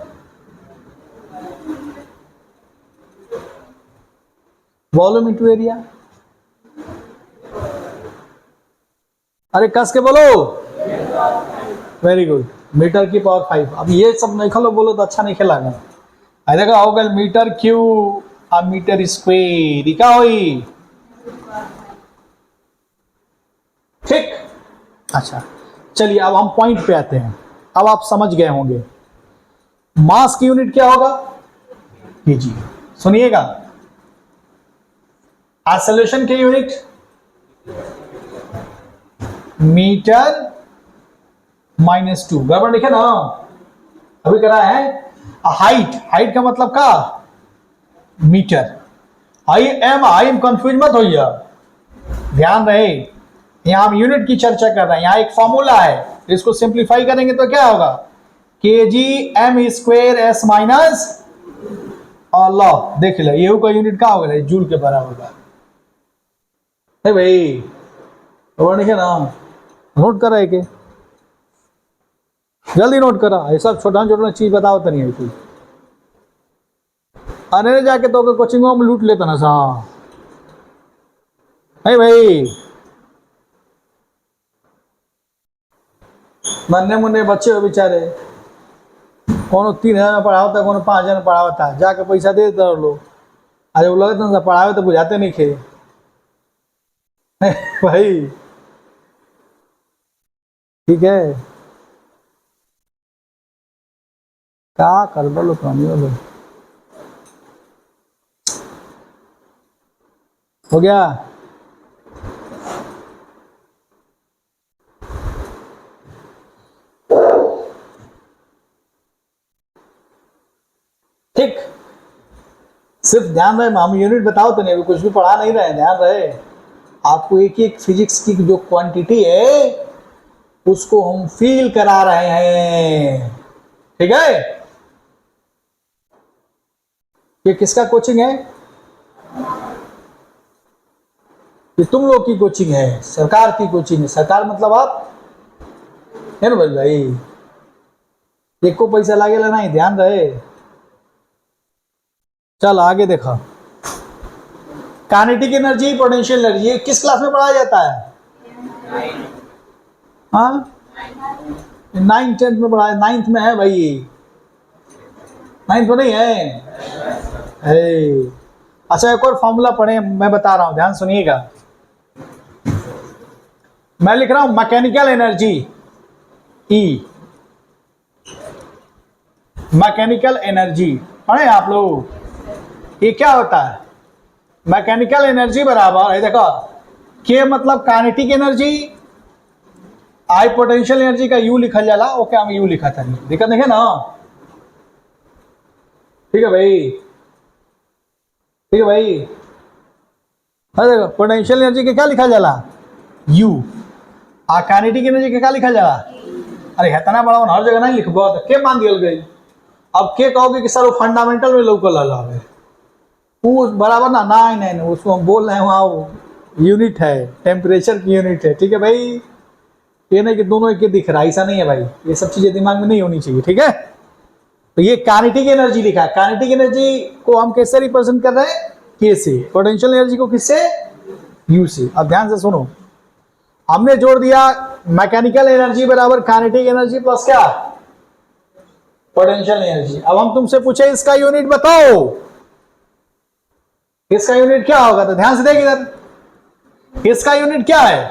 वॉल्यूम इनटू एरिया, अरे कस के बोलो। वेरी गुड, मीटर की पावर 5। अब ये सब नहीं खेलो बोलो तो अच्छा नहीं खेलागा। देखा होगा मीटर क्यू और मीटर स्क्वेयर क्या हुई, ठीक। अच्छा चलिए अब हम पॉइंट पे आते हैं। अब आप समझ गए होंगे मास की यूनिट क्या होगा? केजी। सुनिएगा, एक्सेलरेशन की यूनिट मीटर -2, गड़बड़ लिखे ना, अभी करा है। हाइट, हाइट का मतलब का metre, I am I confuse मत होइए, ध्यान रहे, यहां हम यूनिट की चर्चा कर रहे हैं। यहां एक फॉर्मूला है, इसको सिंप्लीफाई करेंगे तो क्या होगा? K G M square S minus, अल्लाह देख लो ये का यूनिट क्या होगा? जूल के बराबर का है भाई, और लिखे ना, नोट कर रहे के जल्दी नोट करा, ऐसा छोटा छोटा चीज बताओ तो नहीं है कोई, अरे जाके तो कोचिंग में लूट लेता ना सा है भाई। नन्हे मुन्ने बच्चे हो बेचारे, कोनो 3,000 में पढ़ा होता, कोनो 5,000 में पढ़ा होता, जाके पैसा दे देते लोग, आज वो लगता ना पढ़ावे तो बुझाते नहीं खे भाई, ठीक है, क्या कर बोलो पानी बोलो, हो गया। ठीक, सिर्फ ध्यान रहे, हम यूनिट बताओ तो नहीं, अभी कुछ भी पढ़ा नहीं रहे, ध्यान रहे। आपको एक एक फिजिक्स की जो क्वांटिटी है उसको हम फील करा रहे हैं, ठीक है। ये किसका कोचिंग है? ये तुम लोग की कोचिंग है, सरकार की कोचिंग है। सरकार मतलब आप है ना भाई, एक को पैसा लागे लेना ही, ध्यान रहे। चल आगे देखो, काइनेटिक एनर्जी, पोटेंशियल एनर्जी किस क्लास में पढ़ाया जाता है? हाँ, 9th 10th में पढ़ाया, 9th में है भाई, 9th में नहीं है। अच्छा एक और फॉर्मूला पढ़े, मैं बता रहा हूं, ध्यान सुनिएगा। मैं लिख रहा हूं mechanical energy E, mechanical energy पढ़े आप लोग, ये क्या होता है? मैकेनिकल एनर्जी बराबर है, देखो के मतलब काइनेटिक एनर्जी, आई पोटेंशियल एनर्जी का यू लिखा जाला, ओके हम यू लिखा था, दिक्कत नहीं है ना? ठीक है भाई, ठीक है भाई। अरे देखो पोटेंशियल एनर्जी के क्या लिखा जाला? यू। आ काइनेटिक एनर्जी के क्या लिखा जाला? अरे इतना बड़ा हर जगह नहीं लिखबो तो के मान दियल गई। अब के कहोगे कि सर वो फंडामेंटल में लोकल हलावे, वो बराबर ना, नहीं उसको हम बोल रहे हैं वहाँ यूनिट है, टेम्परेचर की यूनिट है, ठीक है भाई। ये नहीं कि दोनों एक दिख रहा है, ऐसा नहीं है भाई, ये सब चीजें दिमाग में नहीं होनी चाहिए, ठीक है। तो ये काइनेटिक एनर्जी लिखा है, काइनेटिक एनर्जी को हम कैसे रिप्रेजेंट कर रहे हैं? के से। पोटेंशियल एनर्जी को किससे? यू से। अब ध्यान से सुनो, हमने जोड़ दिया मैकेनिकल एनर्जी बराबर काइनेटिक एनर्जी प्लस क्या? Potential energy. अब हम तुमसे पूछे इसका यूनिट बताओ, इसका यूनिट क्या होगा? तो ध्यान से देख इधर, इसका यूनिट क्या है?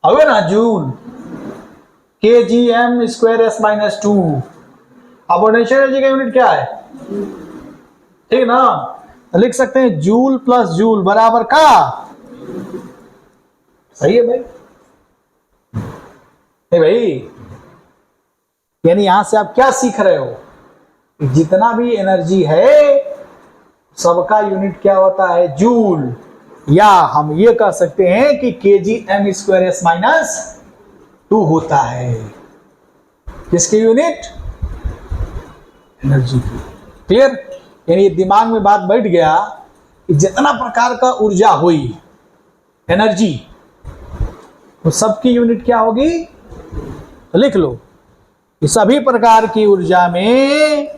अबे ना joule, K G M square S minus 2। अब पोटेंशियल एनर्जी का यूनिट क्या है? ठीक ना, तो लिख सकते हैं जूल प्लस जूल बराबर का, सही है भाई, नहीं भाई। यानी यहां से आप क्या सीख रहे हो? जितना भी एनर्जी है सबका यूनिट क्या होता है? जूल। या हम ये कह सकते हैं कि K G M square S minus 2 होता है। किसकी यूनिट? एनर्जी की। क्लियर? यानी दिमाग में बात बैठ गया कि जितना प्रकार का ऊर्जा हुई एनर्जी, तो सबकी यूनिट क्या होगी? तो लिख लो कि सभी प्रकार की ऊर्जा में,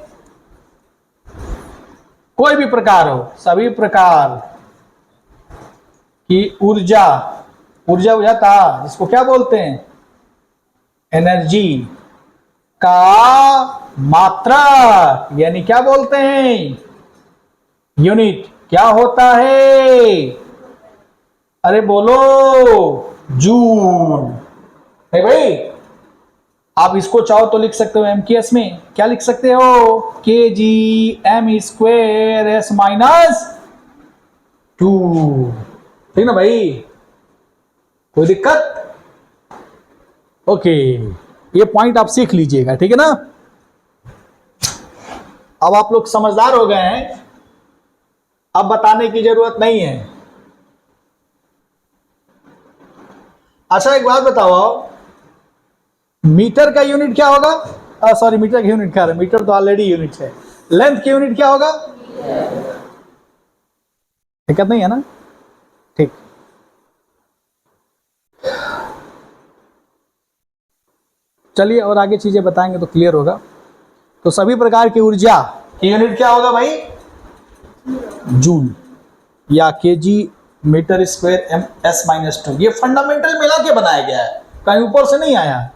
कोई भी प्रकार हो, सभी प्रकार की ऊर्जा, ऊर्जा बुझाता जिसको क्या बोलते हैं? एनर्जी का मात्रा, यानी क्या बोलते हैं? यूनिट क्या होता है? अरे बोलो, जूल है भाई। आप इसको चाहो तो लिख सकते हो एमकेएस में, क्या लिख सकते हो? K G M square S minus 2। ठीक ना भाई, कोई दिक्कत? ओके, ये पॉइंट आप सीख लीजिएगा, ठीक है ना। अब आप लोग समझदार हो गए हैं, अब बताने की जरूरत नहीं है। अच्छा एक बात बताओ, मीटर का यूनिट क्या होगा? सॉरी, मीटर का यूनिट क्या है? मीटर तो ऑलरेडी यूनिट है। लेंथ की यूनिट क्या होगा? दिक्कत नहीं है ना? ठीक, चलिए और आगे चीजें बताएंगे तो क्लियर होगा। तो सभी प्रकार की ऊर्जा की यूनिट क्या होगा भाई? जूल या KG metre square M S minus 2। ये फंडामेंटल मिला के बनाया गया है, कहीं ऊपर से नहीं आया।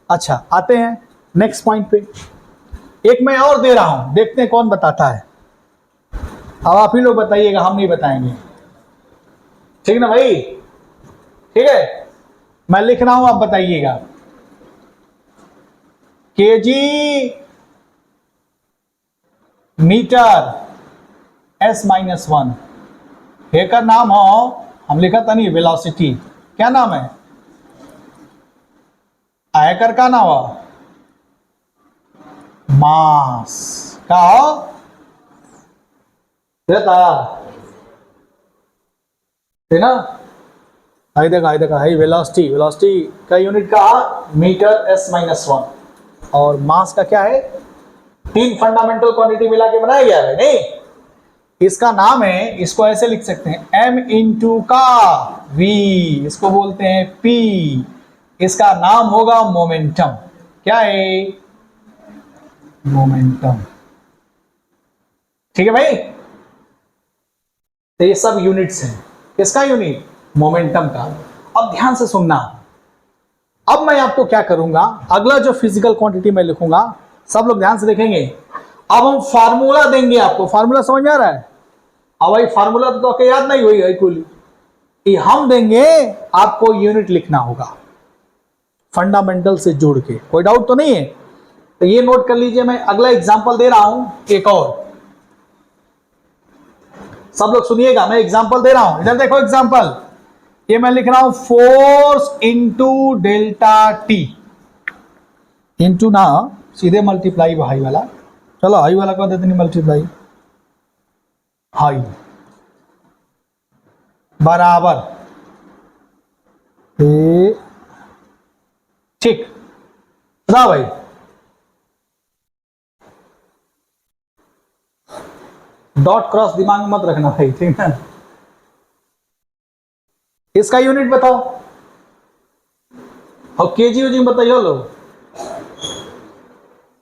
अच्छा, आते हैं नेक्स्ट पॉइंट पे। एक मैं और दे रहा हूं, देखते हैं कौन बताता है। अब आप ही लोग बताइएगा, हम नहीं बताएंगे, ठीक ना भाई? ठीक है, मैं लिख रहा हूं, आप बताइएगा। केजी मीटर एस माइनस 1, हे का नाम हो, हम लिखा था नहीं वेलोसिटी, क्या नाम है? आयकर का नाम हो मास का हो, है ना? आई देखा है वेलोसिटी, वेलोसिटी का यूनिट का मीटर एस माइनस 1, और मास का क्या है? 3 फंडामेंटल क्वांटिटी मिला के बनाया गया है, नहीं? इसका नाम है, इसको ऐसे लिख सकते हैं m इंटू का v, इसको बोलते हैं p। इसका नाम होगा मोमेंटम। क्या है? मोमेंटम। ठीक है भाई। तो ये सब यूनिट्स हैं। किसका यूनिट? मोमेंटम का। अब ध्यान से सुनना। अब मैं आपको क्या करूंगा, अगला जो फिजिकल क्वांटिटी मैं लिखूंगा, सब लोग ध्यान से देखेंगे। अब हम फार्मूला देंगे आपको। फार्मूला समझ में आ रहा है? अब भाई फार्मूला तो आपको याद नहीं हुई कुल कि हम देंगे, आपको यूनिट लिखना होगा फंडामेंटल से जोड़ के। कोई डाउट तो नहीं है? तो ये नोट कर लीजिए। मैं अगला एग्जांपल दे रहा हूं एक और, सब लोग सुनिएगा। मैं एग्जांपल दे रहा हूं, इधर देखो एग्जांपल। ये मैं लिख रहा हूं force into delta T. Into ना सीधे मल्टीप्लाई हाई वाला, चलो हाई वाला कर देते, नहीं मल्टीप्लाई, हाई बराबर ठीक। बताओ भाई, डॉट क्रॉस दिमाग में मत रखना भाई, ठीक है? इसका यूनिट बताओ और केजी वजी बताइए लो।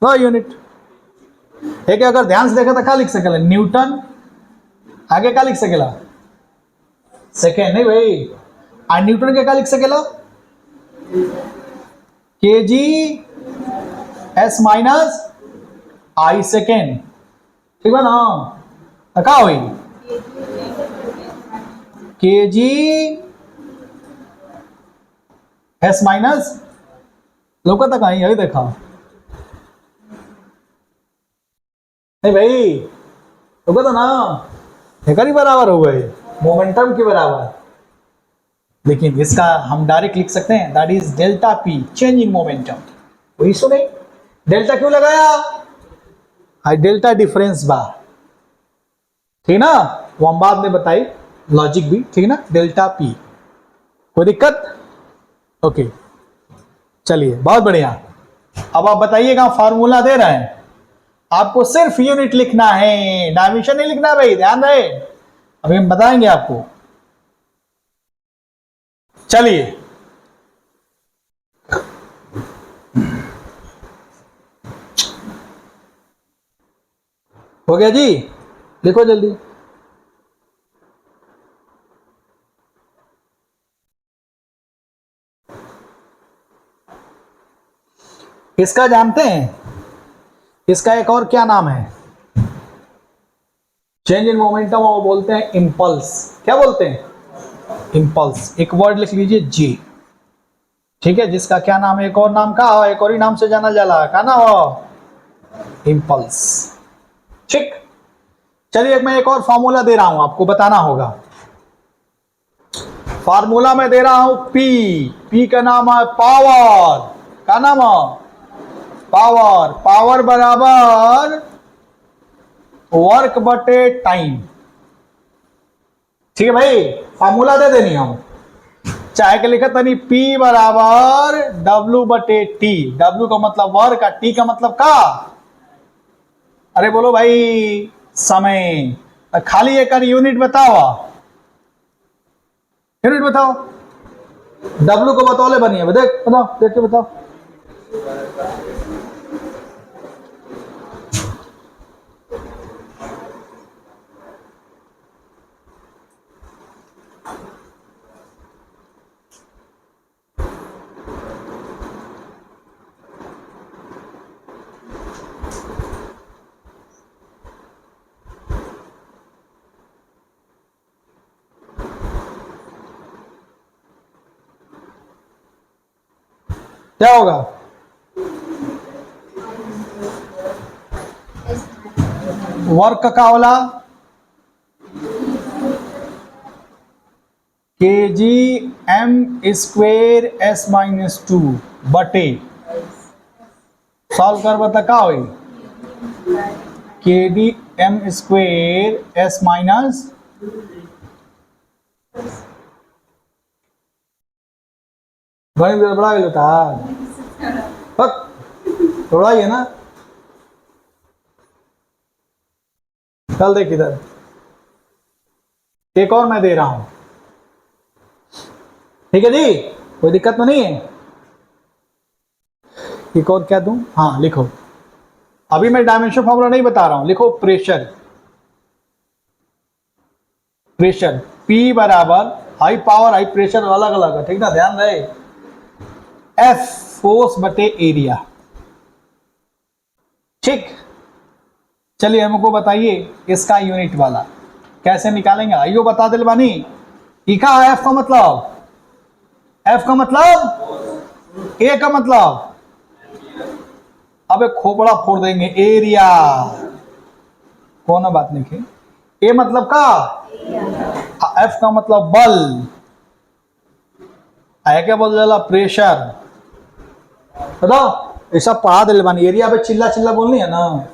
नो यूनिट एक अगर ध्यान से देखा तो क्या लिख सकेला? न्यूटन। आगे क्या लिख सकेला? सेकेंड नहीं भाई, आ न्यूटन के क्या लिख सकेला? केजी एस माइनस आई सेकेंड, ठीक है ना? क्या हुई? केजी एस माइनस लोग तक आई, यही देखा नहीं भाई? लोग तो ना एक ही बराबर हो गए, मोमेंटम के बराबर। लेकिन इसका हम डायरेक्ट लिख सकते हैं, that is delta P, change in momentum. वही सुने, डेल्टा क्यों लगाया? आई डेल्टा डिफरेंस बा, ठीक ना? वो हम बाद में बताई, लॉजिक भी, ठीक ना? डेल्टा पी, कोई दिक्कत? ओके चलिए, बहुत बढ़िया। अब आप बताइएगा, फार्मूला दे रहे हैं, आपको सिर्फ यूनिट लिखना है, डायमेंशन नहीं लिखना भाई, ध्यान रहे। अभी हम बताएंगे आपको। चलिए, हो गया जी? लिखो जल्दी। इसका जानते हैं, इसका एक और क्या नाम है? चेंज इन मोमेंटम, वो बोलते हैं इंपल्स। क्या बोलते हैं? इंपल्स। एक वर्ड लिख लीजिए जी, ठीक है? जिसका क्या नाम है? एक और नाम का, एक और ही नाम से जाना जाला, क्या नाम हो? इंपल्स, ठीक। चलिए, मैं एक और फॉर्मूला दे रहा हूं, आपको बताना होगा। फार्मूला में दे रहा हूं पी। पी का नाम है पावर। क्या नाम है? पावर। पावर बराबर वर्क बटे टाइम, ठीक है भाई? फार्मूला दे देनी हम, चाहे के लिखा तनी P बराबर W बटे टी। W का मतलब वर्क, का T का मतलब का? अरे बोलो भाई, समय। खाली एक यूनिट बताओ, यूनिट बताओ। W को बताओ ले बनिए, देख बताओ, देख के बताओ। क्या होगा? वर्क का होला K G M square S minus two बटे, सॉल्व कर बता का हुई? K D M square S minus, बड़ा लेता थोड़ा ही है ना? चल देख इधर, एक और मैं दे रहा हूं, ठीक है जी? कोई दिक्कत तो नहीं है? एक और क्या दूं? हाँ लिखो। अभी मैं डायमेंशन फॉर्मूला नहीं बता रहा हूं, लिखो प्रेशर। प्रेशर P बराबर हाई पावर हाई प्रेशर अलग अलग है, ठीक ना, ध्यान रहे। F फोर्स बटे एरिया, ठीक। चलिए हमको बताइए इसका यूनिट वाला कैसे निकालेंगे, आइयो बता दिल बानी। ई का है F का मतलब, F का मतलब A का मतलब, अबे खोपड़ा फोड़ देंगे, एरिया, कौन बात नहीं की। ए मतलब का, F का मतलब बल, है क्या बोल जाला, प्रेशर। बताओ ये सब पढ़ा दिल बानी, एरिया पे चिल्ला चिल्ला बोलनी है ना।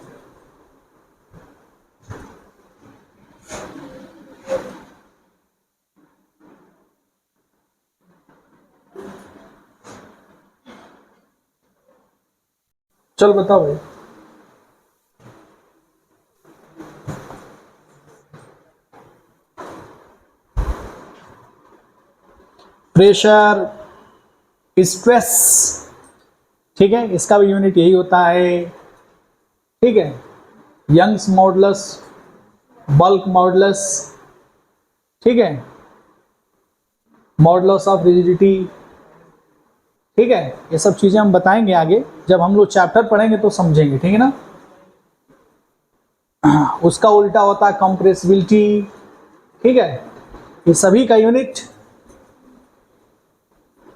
चल बताओ भाई। प्रेशर, स्ट्रेस, ठीक है, इसका भी यूनिट यही होता है, ठीक है। यंग्स मॉडुलस, बल्क मॉडुलस, ठीक है, मॉडुलस ऑफ रिजिडिटी, ठीक है। ये सब चीजें हम बताएंगे आगे, जब हम लोग चैप्टर पढ़ेंगे तो समझेंगे, ठीक है ना। उसका उल्टा होता है कंप्रेसिबिलिटी, ठीक है। ये सभी का यूनिट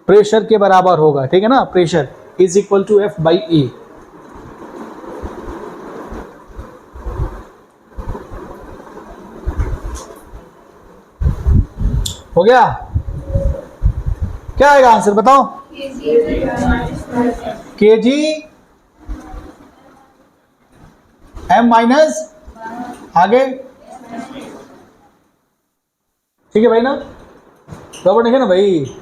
प्रेशर के बराबर होगा, ठीक है ना। Pressure is equal to F by A. हो गया, क्या आएगा आंसर बताओ। kg m माइनस आगे, ठीक है भाई ना, बराबर नहीं है ना भाई।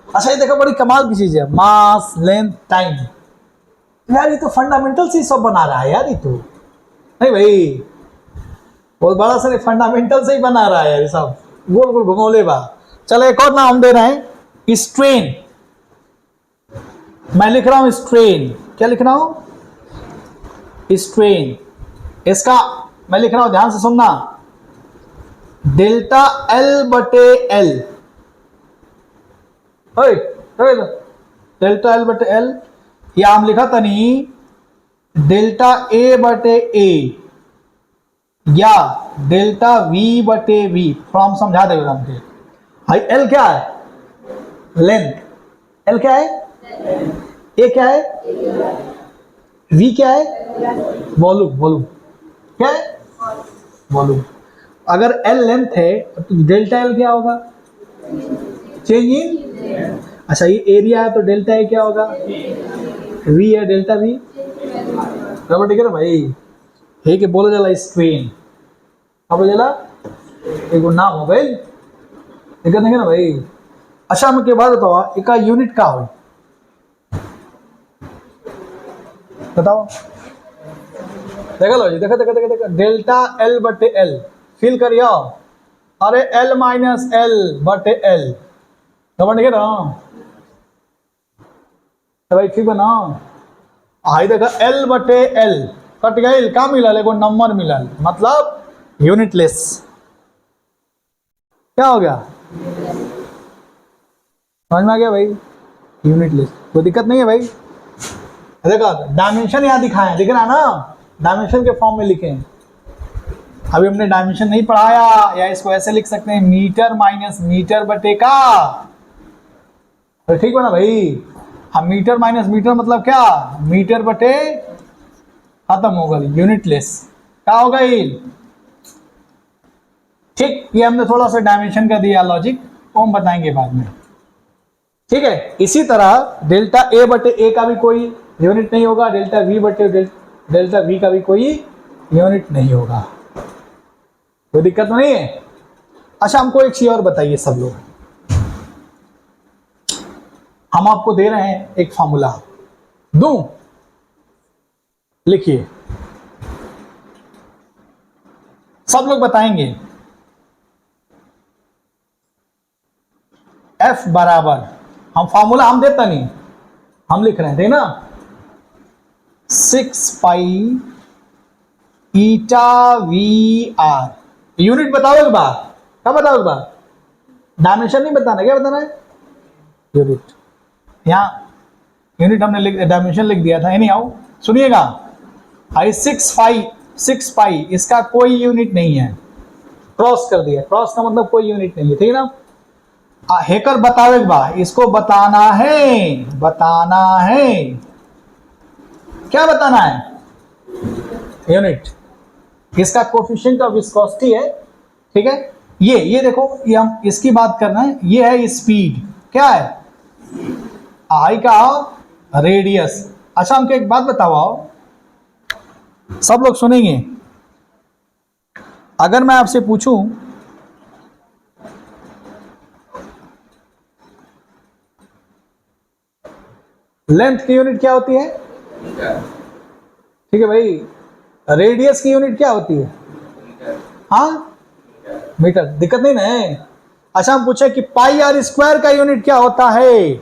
अच्छा ये देखो बड़ी कमाल की चीज है, मास, लेंथ, टाइम। यार ये तो फंडामेंटल से सब बना रहा है यार, ये तो नहीं भाई, बहुत बड़ा सा फंडामेंटल से ही बना रहा है यार, ये सब गोल गोल घुमौले बा। चलो एक और नाम दे रहे हैं, स्ट्रेन। मैं लिख रहा हूं स्ट्रेन, क्या लिख रहा हूं, स्ट्रेन। इसका मैं लिख रहा हूं, ध्यान से सुनना, डेल्टा L बटे L, डेल्टा L बटे L, या हम लिखा था नहीं डेल्टा A बटे A, या डेल्टा V बटे V, थोड़ा हम समझा देंगे हमके। भाई L क्या है, लेंथ, L क्या है, A क्या है, V क्या है, वॉल्यूम, वॉल्यूम क्या है, वॉल्यूम। अगर L लेंथ है तो डेल्टा L क्या होगा, चेंज इन, अच्छा ये एरिया है तो डेल्टा ए क्या होगा, V है, डेल्टा V, बराबर, ठीक है ना भाई। है कि बोला जाला स्ट्रेन, अब जला एक नाम हो गई, दिक्कत नहीं है ना भाई। अच्छा हम के बाद बताओ इसका यूनिट का हो, बताओ। देखा लो जी, देखा देखा देखा देखा, डेल्टा L बटे L, फील करियो, अरे L माइनस L बटे L, समझ गए ना, तो भाई ठीक है ना। आई देखा L बटे L कट गई, का मिला, एगो नंबर मिला, मतलब यूनिटलेस। क्या हो गया, समझ में आ गया भाई, यूनिटलेस, कोई दिक्कत नहीं है भाई। देखा डायमेंशन यहाँ दिखाए, दिख रहा ना, डायमेंशन के फॉर्म में लिखे हैं। अभी हमने डायमेंशन नहीं पढ़ाया, या इसको ऐसे लिख सकते हैं, मीटर माइनस मीटर बटे का, तो ठीक है ना भाई। हम मीटर माइनस मीटर मतलब क्या, मीटर बटे, खत्म हो गई, यूनिटलेस, क्या हो गई, ठीक। ये हमने थोड़ा सा डायमेंशन का दिया लॉजिक, वो हम बताएंगे बाद में, ठीक है। इसी तरह डेल्टा ए बटे ए का भी कोई यूनिट नहीं होगा, डेल्टा वी बटे डेल्टा वी का भी कोई यूनिट नहीं होगा, कोई दिक्कत नहीं है। अच्छा हमको एक चीज और बताइए सब लोग, हम आपको दे रहे हैं एक फॉर्मूला, दूं, लिखिए, सब लोग बताएंगे। F बराबर, हम फॉर्मूला हम देता नहीं, हम लिख रहे थे ना, 6 पाई ईटा वी आर। यूनिट बताओ एक बार, क्या बताओ एक बार, डायमेंशन नहीं बताना, क्या बताना है, यूनिट। यहाँ यूनिट हमने लिख, डायमेंशन लिख दिया था। एनी हाउ सुनिएगा, आई 6 पाई इसका कोई यूनिट नहीं है, क्रॉस कर दिया, क्रॉस का मतलब कोई यूनिट नहीं है, ठीक है ना। हेकर बताओ एक बार, इसको बताना है, बताना है, क्या बताना है, यूनिट। इसका कोफिशिएंट ऑफ विस्कोसिटी है, ठीक है। ये देखो, ये हम इसकी बात कर रहे हैं, ये है स्पीड, क्या है, आई का रेडियस। अच्छा हमको एक बात बताओ, सब लोग सुनेंगे, अगर मैं आपसे पूछूं लेंथ की यूनिट क्या होती है, ठीक है भाई, रेडियस की यूनिट क्या होती है, हाँ मीटर, दिक्कत नहीं ना है। अच्छा हम पूछे कि पाई आर स्क्वायर का यूनिट क्या होता है,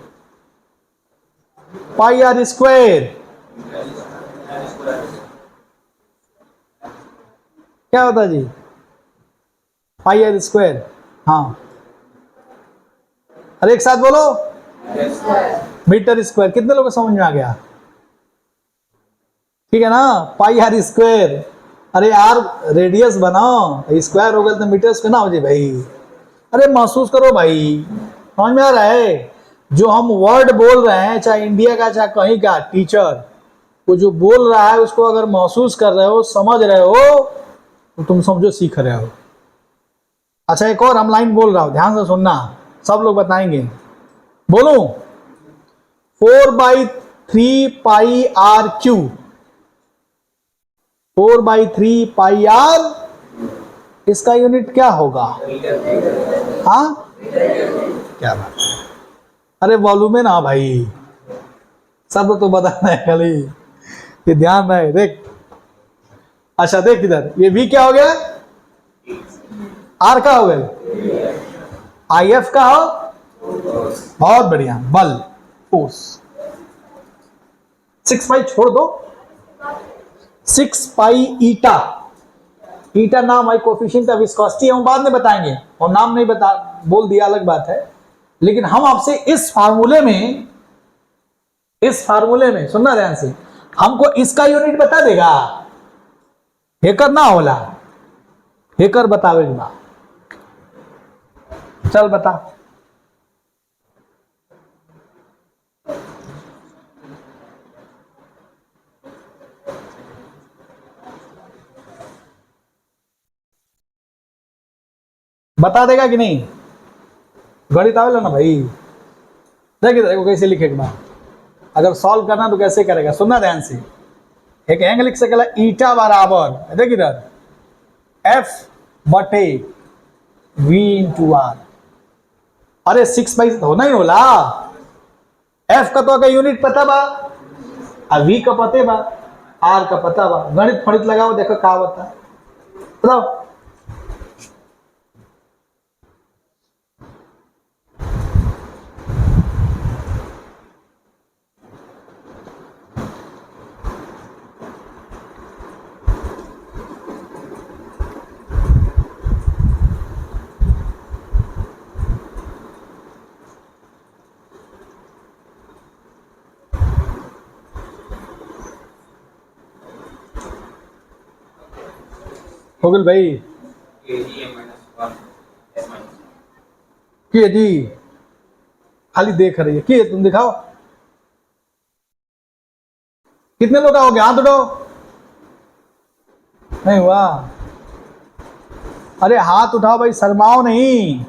पाई आर स्क्वायर क्या होता है जी, पाई आर स्क्वायर, हाँ, अरे एक साथ बोलो, मीटर स्क्वायर। कितने लोगों को समझ में आ गया, ठीक है ना, पाई आर स्क्वायर। अरे यार रेडियस बनाओ, स्क्वायर हो गया तो मीटर स्क्वायर ना हो जी भाई, अरे महसूस करो भाई, समझ में आ रहा है, जो हम वर्ड बोल रहे हैं, चाहे इंडिया का चाहे कहीं का टीचर, वो जो बोल रहा है उसको अगर महसूस कर रहे हो, समझ रहे हो, तो तुम समझो सीख रहे हो। अच्छा एक और हम लाइन बोल रहा हूं, ध्यान से सुनना, सब लोग बताएंगे, बोलूं, 4/3 पाई आर क्यू, 4/3 पाई आर, इसका यूनिट क्या होगा, हाँ क्या बात है, अरे वॉल्यूम है ना भाई, सब तो बताना है खाली, ये ध्यान रहे, देख। अच्छा देख इधर, ये V क्या हो गया, R का हो गया, IF का हो, बहुत बढ़िया, बल, फोर्स। 6 पाई छोड़ दो, 6 पाई ईटा, ईटा नाम है कोफिशिएंट ऑफ विस्कोसिटी, हम बाद में बताएंगे, और नाम नहीं बता, बोल दिया अलग बात है, लेकिन हम आपसे इस फार्मूले में सुनना ध्यान से, हमको इसका यूनिट बता देगा, हेकर ना होला, हेकर बतावेगा, चल बता, बता देगा कि नहीं, गणित आवेला ना भाई, देखिए देखो कैसे लिखेगा, अगर सॉल्व करना तो कैसे करेगा, सुनना ध्यान से, एक एंगल लिख सकेला ईटा बराबर, देख इधर, F बटे V इंटू आर, अरे 6 पाई तो होना ही होला, F का तो अगर यूनिट पता बा, V का पते बा, R का पता बा, गणित फणित लगाओ, देखो का बता, बताओ, हो गल भाई, के जी खाली देख रही है, के तुम दिखाओ, कितने लोग आओगे, हाथ उठाओ, नहीं हुआ, अरे हाथ उठाओ भाई, शर्माओ नहीं,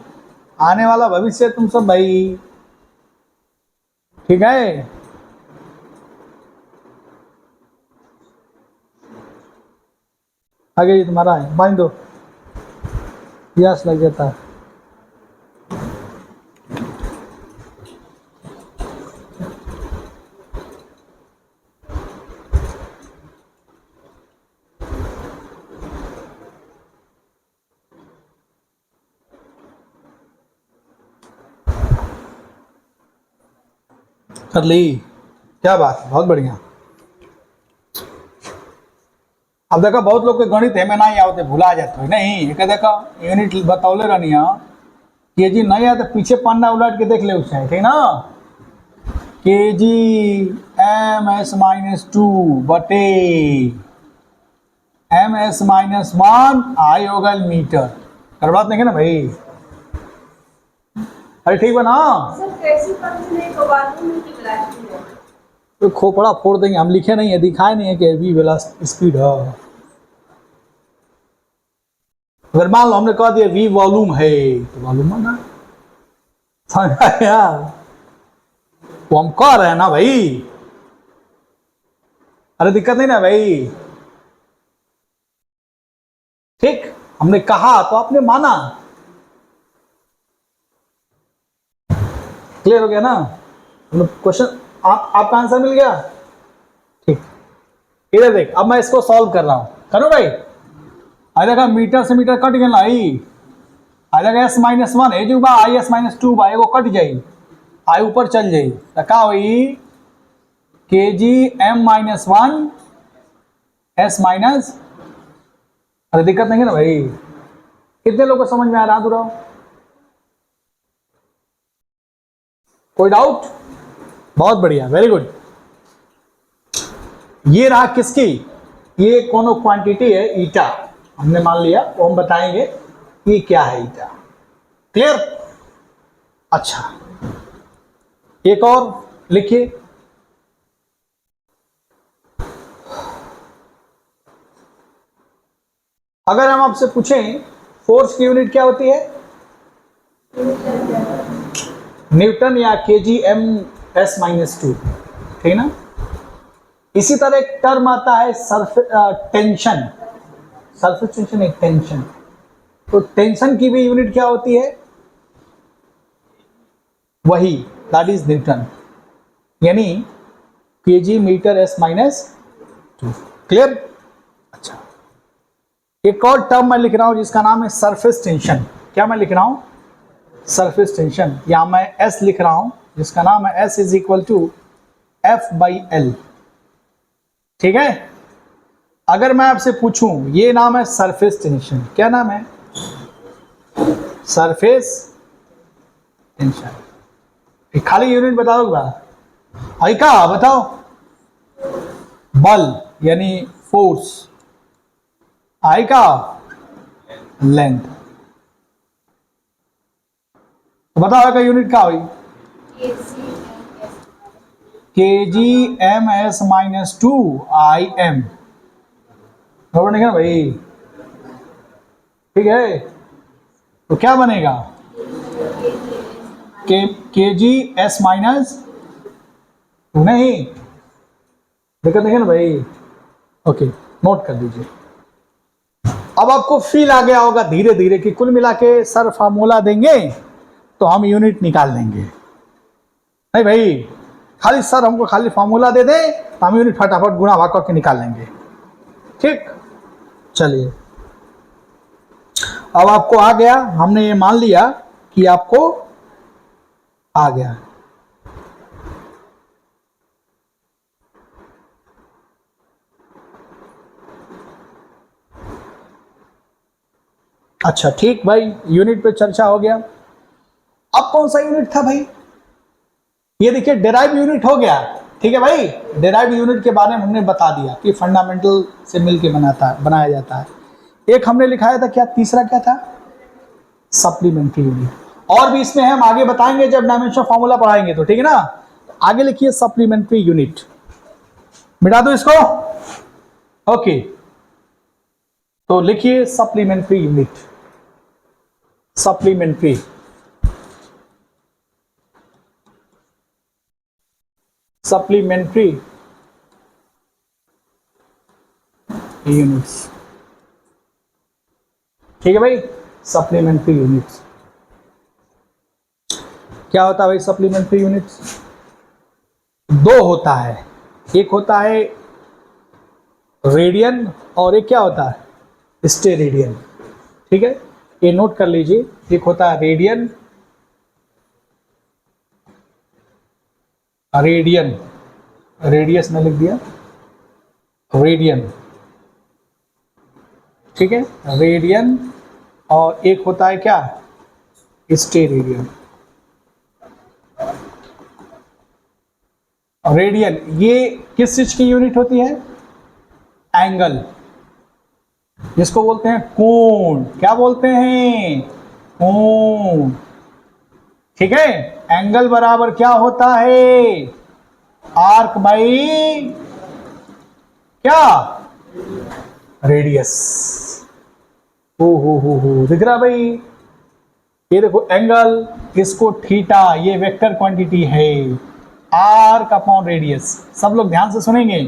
आने वाला भविष्य तुम सब भाई, ठीक है, आगे ये तुम्हारा है, बांध दो, प्यास लग जाता है, कर ली, क्या बात है, बहुत बढ़िया। अब देखो बहुत लोग के गणित है में नहीं आवते, भुला जाते हो नहीं, एक देखो यूनिट बतौले रहनी है के जी नहीं आते, पीछे पन्ना उलट के देख ले उससे, ठीक ना। K G M S minus two बटे एम एस माइनस वन आई होगा मीटर, कर बात नहीं है ना भाई। अरे ठीक बना तो खोपड़ा फोड़ देंगे, हम लिखे नहीं है, दिखाए नहीं है कि वी वेलोसिटी स्पीड है। अगर मान लो हमने कह दिया वी वॉल्यूम है तो वॉल्यूम है ना, समझ आया, वो हम कह रहे हैं ना भाई, अरे दिक्कत नहीं ना भाई, ठीक, हमने कहा तो आपने माना, क्लियर हो गया ना। क्वेश्चन आपका आंसर मिल गया, ठीक। इधर देख, अब मैं इसको सॉल्व कर रहा हूं, करो भाई। आ जाएगा मीटर से मीटर कट गया, आ जाएगा एस माइनस वन है जो बा आई एस माइनस टू बा एगो कट जाई, आई ऊपर चल जाई तो का हुई K G M minus one S minus, अरे दिक्कत नहीं है ना भाई, कितने लोगों को समझ में आ रहा पूरा, कोई डाउट? बहुत बढ़िया, वेरी गुड। ये रहा किसकी, ये कोनो क्वांटिटी है ईटा, हमने मान लिया, वो हम बताएंगे ये क्या है ईटा, क्लियर। अच्छा एक और लिखिए, अगर हम आपसे पूछें फोर्स की यूनिट क्या होती है, न्यूटन या KG M S minus two, ठीक ना। इसी तरह एक टर्म आता है टेंशन, सरफेस टेंशन, एक टेंशन, तो टेंशन की भी यूनिट क्या होती है, वही दैट इज न्यूटन, यानी KG metre S minus two, clear. अच्छा एक और टर्म मैं लिख रहा हूं जिसका नाम है सरफेस टेंशन, क्या मैं लिख रहा हूं, सरफेस टेंशन, या मैं एस लिख रहा हूं जिसका नाम है S is equal to F by L, ठीक है। अगर मैं आपसे पूछूं, ये नाम है सरफेस टेंशन, क्या नाम है, सरफेस टेंशन, खाली यूनिट बताओ, आई का बताओ, बल यानी फोर्स, आई का लेंथ, तो बताओ का यूनिट क्या हुई, K G M S minus two I am, खबर नहीं है भाई, ठीक है। तो क्या बनेगा, के जी एस माइनस टू, नहीं दिक्कत नहीं है ना भाई, ओके नोट कर दीजिए। अब आपको फील आ गया होगा धीरे धीरे कि कुल मिला के सर फार्मूला देंगे तो हम यूनिट निकाल लेंगे, नहीं भाई, खाली सर हमको खाली फार्मूला दे दें तो हम यूनिट फटाफट गुणा भाग करके निकाल लेंगे, ठीक। चलिए अब आपको आ गया, हमने ये मान लिया कि आपको आ गया, अच्छा ठीक भाई, यूनिट पे चर्चा हो गया। अब कौन सा यूनिट था भाई, ये देखिए डेराइव यूनिट हो गया, ठीक है भाई। डेराइव यूनिट के बारे में हमने बता दिया कि फंडामेंटल से मिलके बनाया जाता है। एक हमने लिखाया था क्या, तीसरा क्या था, सप्लीमेंट्री यूनिट, और भी इसमें हम आगे बताएंगे जब डायमेंशन फॉर्मूला पढ़ाएंगे तो, ठीक है ना। आगे लिखिए सप्लीमेंट्री यूनिट, मिटा दो इसको, ओके। तो लिखिए supplementary unit, supplementary supplementary units, ठीक है भाई। सप्लीमेंट्री यूनिट्स क्या होता है भाई, सप्लीमेंट्री यूनिट्स दो होता है, एक होता है रेडियन और एक क्या होता है स्टेरेडियन, ठीक है, ये नोट कर लीजिए। एक होता है रेडियन, रेडियन रेडियस में लिख दिया रेडियन, ठीक है, रेडियन, और एक होता है क्या, स्टेरेडियन। रेडियन ये किस चीज की यूनिट होती है, एंगल, जिसको बोलते हैं कोण। क्या बोलते हैं, कोण। ठीक है, एंगल बराबर क्या होता है, आर्क बाई क्या, रेडियस। हो दिख रहा भाई, ये देखो एंगल, इसको थीटा, ये वेक्टर क्वांटिटी है, आर्क अपॉन रेडियस। सब लोग ध्यान से सुनेंगे,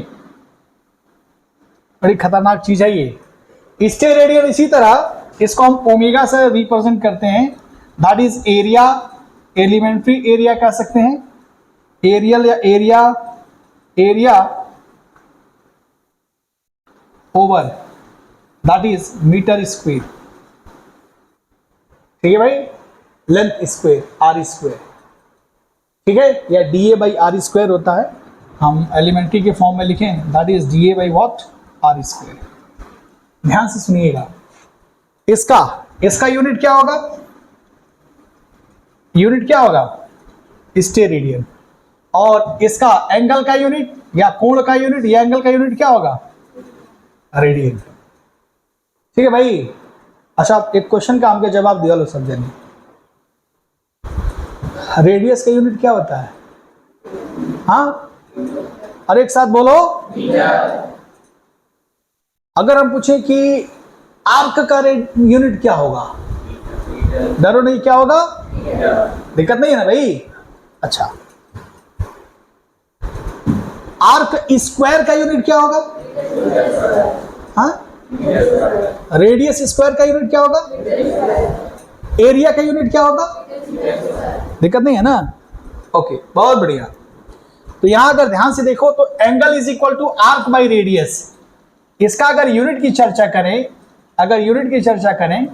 बड़ी खतरनाक चीज है ये। स्टेरेडियन इसी तरह इसको हम ओमेगा से रिप्रेजेंट करते हैं, that is area, elementary area कह सकते हैं, एरियल या area over that is metre square. ठीक है भाई, लेंथ स्क्वेयर, आर स्क्वेयर। ठीक है, या D A by R square होता है, हम एलिमेंट्री के फॉर्म में लिखें that is D A by what, R square. ध्यान से सुनिएगा, इसका यूनिट क्या होगा, यूनिट क्या होगा, स्टेरेडियन। और इसका एंगल का यूनिट या कोण का यूनिट या एंगल का यूनिट क्या होगा, रेडियन। ठीक है भाई। अच्छा, एक क्वेश्चन का हमके जवाब दिया लो सब जने, रेडियस का यूनिट क्या होता है, हाँ, और एक साथ बोलो, अगर हम पूछे कि आर्क का यूनिट क्या होगा, डरो नहीं, क्या होगा, दिक्कत नहीं है ना भाई। अच्छा, आर्क स्क्वायर का यूनिट क्या होगा, हाँ, रेडियस स्क्वायर का यूनिट क्या होगा, एरिया का यूनिट क्या होगा, दिक्कत नहीं है ना। ओके, बहुत बढ़िया। तो यहां अगर ध्यान से देखो तो angle is equal to arc by radius. इसका अगर यूनिट की चर्चा करें,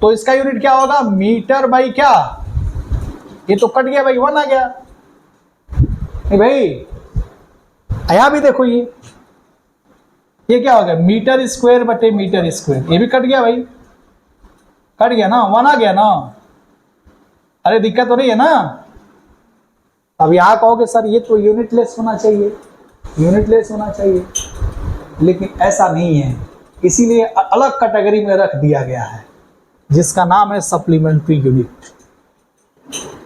तो इसका यूनिट क्या होगा, मीटर बाई क्या, ये तो कट गया भाई, 1 आ गया। नहीं भाई, यहां भी देखो, ये क्या हो गया, मीटर स्क्वायर बटे मीटर स्क्वायर, ये भी कट गया भाई, कट गया ना, 1 आ गया ना। अरे दिक्कत हो रही है ना। अब यहां कहोगे सर ये तो यूनिटलेस होना चाहिए, लेकिन ऐसा नहीं है, इसीलिए अलग कैटेगरी में रख दिया गया है, जिसका नाम है सप्लीमेंट्री यूनिट।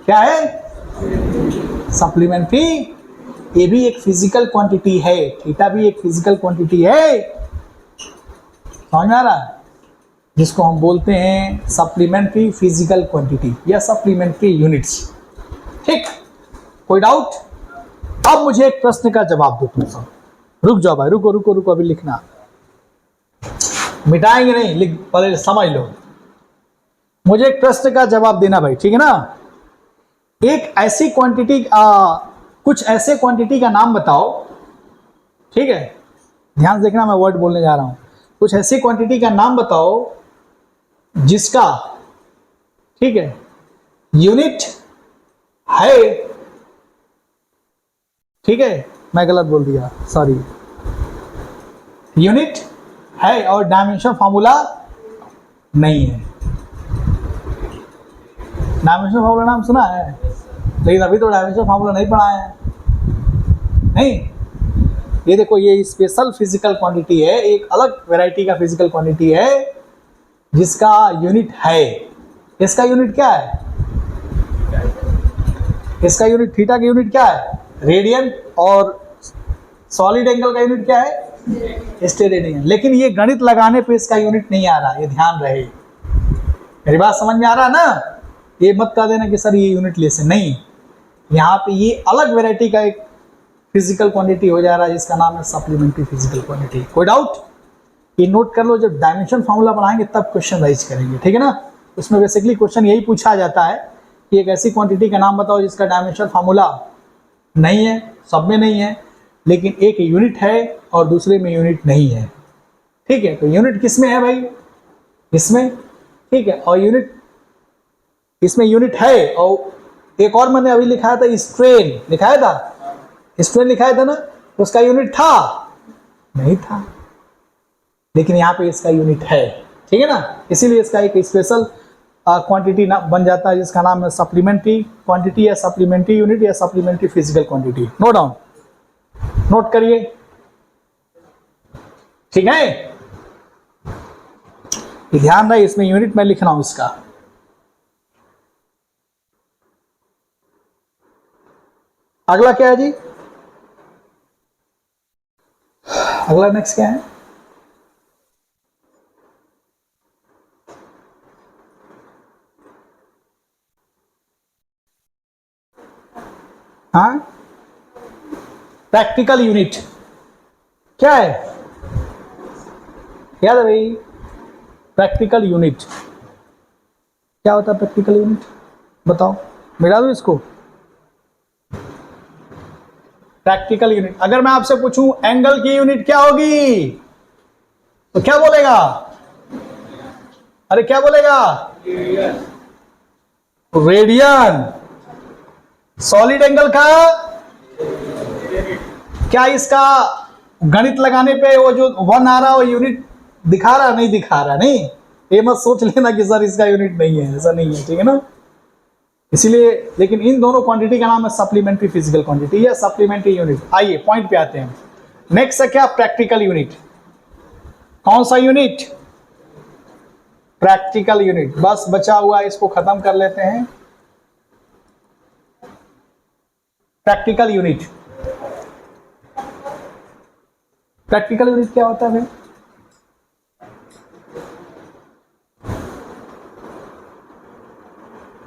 क्या है, सप्लीमेंट्री। ये भी एक फिजिकल क्वांटिटी है, थीटा भी एक फिजिकल क्वांटिटी है, समझ में आ रहा है, जिसको हम बोलते हैं सप्लीमेंट्री फिजिकल क्वांटिटी या सप्लीमेंट्री यूनिट्स। ठीक, कोई डाउट। अब मुझे एक प्रश्न का जवाब दो तुम सब, रुक जाओ भाई, रुको, अभी लिखना, मिटाएंगे नहीं, लिख, पहले समझ लो। मुझे एक प्रश्न का जवाब देना भाई, ठीक है ना। एक ऐसी क्वांटिटी, कुछ ऐसे क्वांटिटी का नाम बताओ, ठीक है, ध्यान से देखना, मैं वर्ड बोलने जा रहा हूं। कुछ ऐसी क्वांटिटी का नाम बताओ जिसका, ठीक है, यूनिट है, ठीक है, मैं गलत बोल दिया, सॉरी, यूनिट है और डायमेंशन फॉर्मूला नहीं है। डायमेंशन फॉर्मूला नाम सुना है, लेकिन अभी तो डायमेंशन फॉर्मूला नहीं पढ़ा है, नहीं। ये देखो, ये स्पेशल फिजिकल क्वांटिटी है, एक अलग वैरायटी का फिजिकल क्वांटिटी है जिसका यूनिट है। इसका यूनिट क्या है, इसका यूनिट, थीटा का यूनिट क्या है, रेडियन, और सॉलिड एंगल का यूनिट क्या है, स्टेरेडियन। लेकिन ये गणित लगाने पे इसका यूनिट नहीं आ रहा, ये ध्यान रहे। मेरी बात समझ में आ रहा है ना। ये मत कह देना कि सर ये यूनिट लेस है, नहीं, यहाँ पे ये अलग वैरायटी का एक फिजिकल क्वांटिटी हो जा रहा है जिसका नाम है सप्लीमेंट्री फिजिकल क्वांटिटी। कोई डाउट, ये नोट कर लो, जब डायमेंशन फार्मूला पढ़ाएंगे तब क्वेश्चन राइज करेंगे, ठीक है ना। उसमें बेसिकली क्वेश्चन यही पूछा जाता है कि एक ऐसी क्वांटिटी का नाम बताओ जिसका डायमेंशन फार्मूला नहीं है, सब में नहीं है, लेकिन एक यूनिट है और दूसरे में यूनिट नहीं है। ठीक है, तो यूनिट किस में है भाई, इसमें, ठीक है, और यूनिट, इसमें यूनिट है। और एक और मैंने अभी लिखाया था, स्ट्रेन लिखाया था, स्ट्रेन लिखाया था ना, उसका यूनिट था, नहीं था, लेकिन यहाँ पे इसका यूनिट है, ठीक है ना, इसीलिए इसका एक स्पेशल क्वांटिटी ना बन जाता है जिसका नाम है सप्लीमेंट्री क्वांटिटी या सप्लीमेंट्री यूनिट या supplementary physical quantity. Note down, note करिए, ठीक है। ध्यान रहे इसमें यूनिट मैं लिख रहा हूं इसका। अगला क्या है जी, अगला नेक्स्ट क्या है, हाँ, प्रैक्टिकल यूनिट क्या है, याद है भाई, प्रैक्टिकल यूनिट क्या होता है, प्रैक्टिकल यूनिट बताओ, मिला दो इसको। प्रैक्टिकल यूनिट, अगर मैं आपसे पूछूं एंगल की यूनिट क्या होगी तो क्या बोलेगा, अरे क्या बोलेगा, रेडियन। सॉलिड एंगल का क्या इसका गणित लगाने पे वो जो 1 आ रहा है वो यूनिट दिखा रहा, नहीं दिखा रहा, नहीं, ये मत सोच लेना कि सर इसका यूनिट नहीं है, ऐसा नहीं है, ठीक है ना। इसीलिए, लेकिन इन दोनों क्वांटिटी का नाम है सप्लीमेंट्री फिजिकल क्वांटिटी या सप्लीमेंट्री यूनिट। आइए पॉइंट पे आते हैं। नेक्स्ट है क्या, प्रैक्टिकल यूनिट। कौन सा यूनिट, प्रैक्टिकल यूनिट। बस बचा हुआ इसको खत्म कर लेते हैं। प्रैक्टिकल यूनिट, प्रैक्टिकल यूनिट क्या होता है भाई,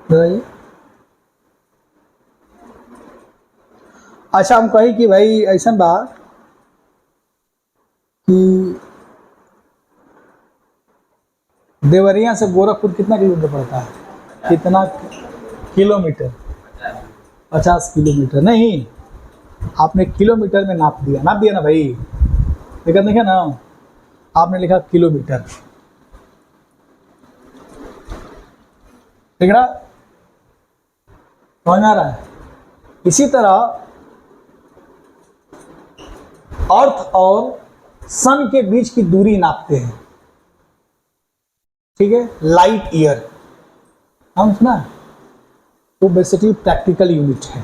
बताइए। अच्छा, हम कही कि भाई ऐसा बात कि देवरिया से गोरखपुर कितना किलोमीटर पड़ता है, कितना किलोमीटर, 50 किलोमीटर, नहीं आपने किलोमीटर में नाप दिया ना भाई, दिक्कत नहीं है ना, आपने लिखा किलोमीटर, ठीक है ना, समझ आ रहा है। इसी तरह अर्थ और सन के बीच की दूरी नापते हैं, ठीक है, लाइट ईयर, हम सुना, वो बेसिकली प्रैक्टिकल यूनिट है,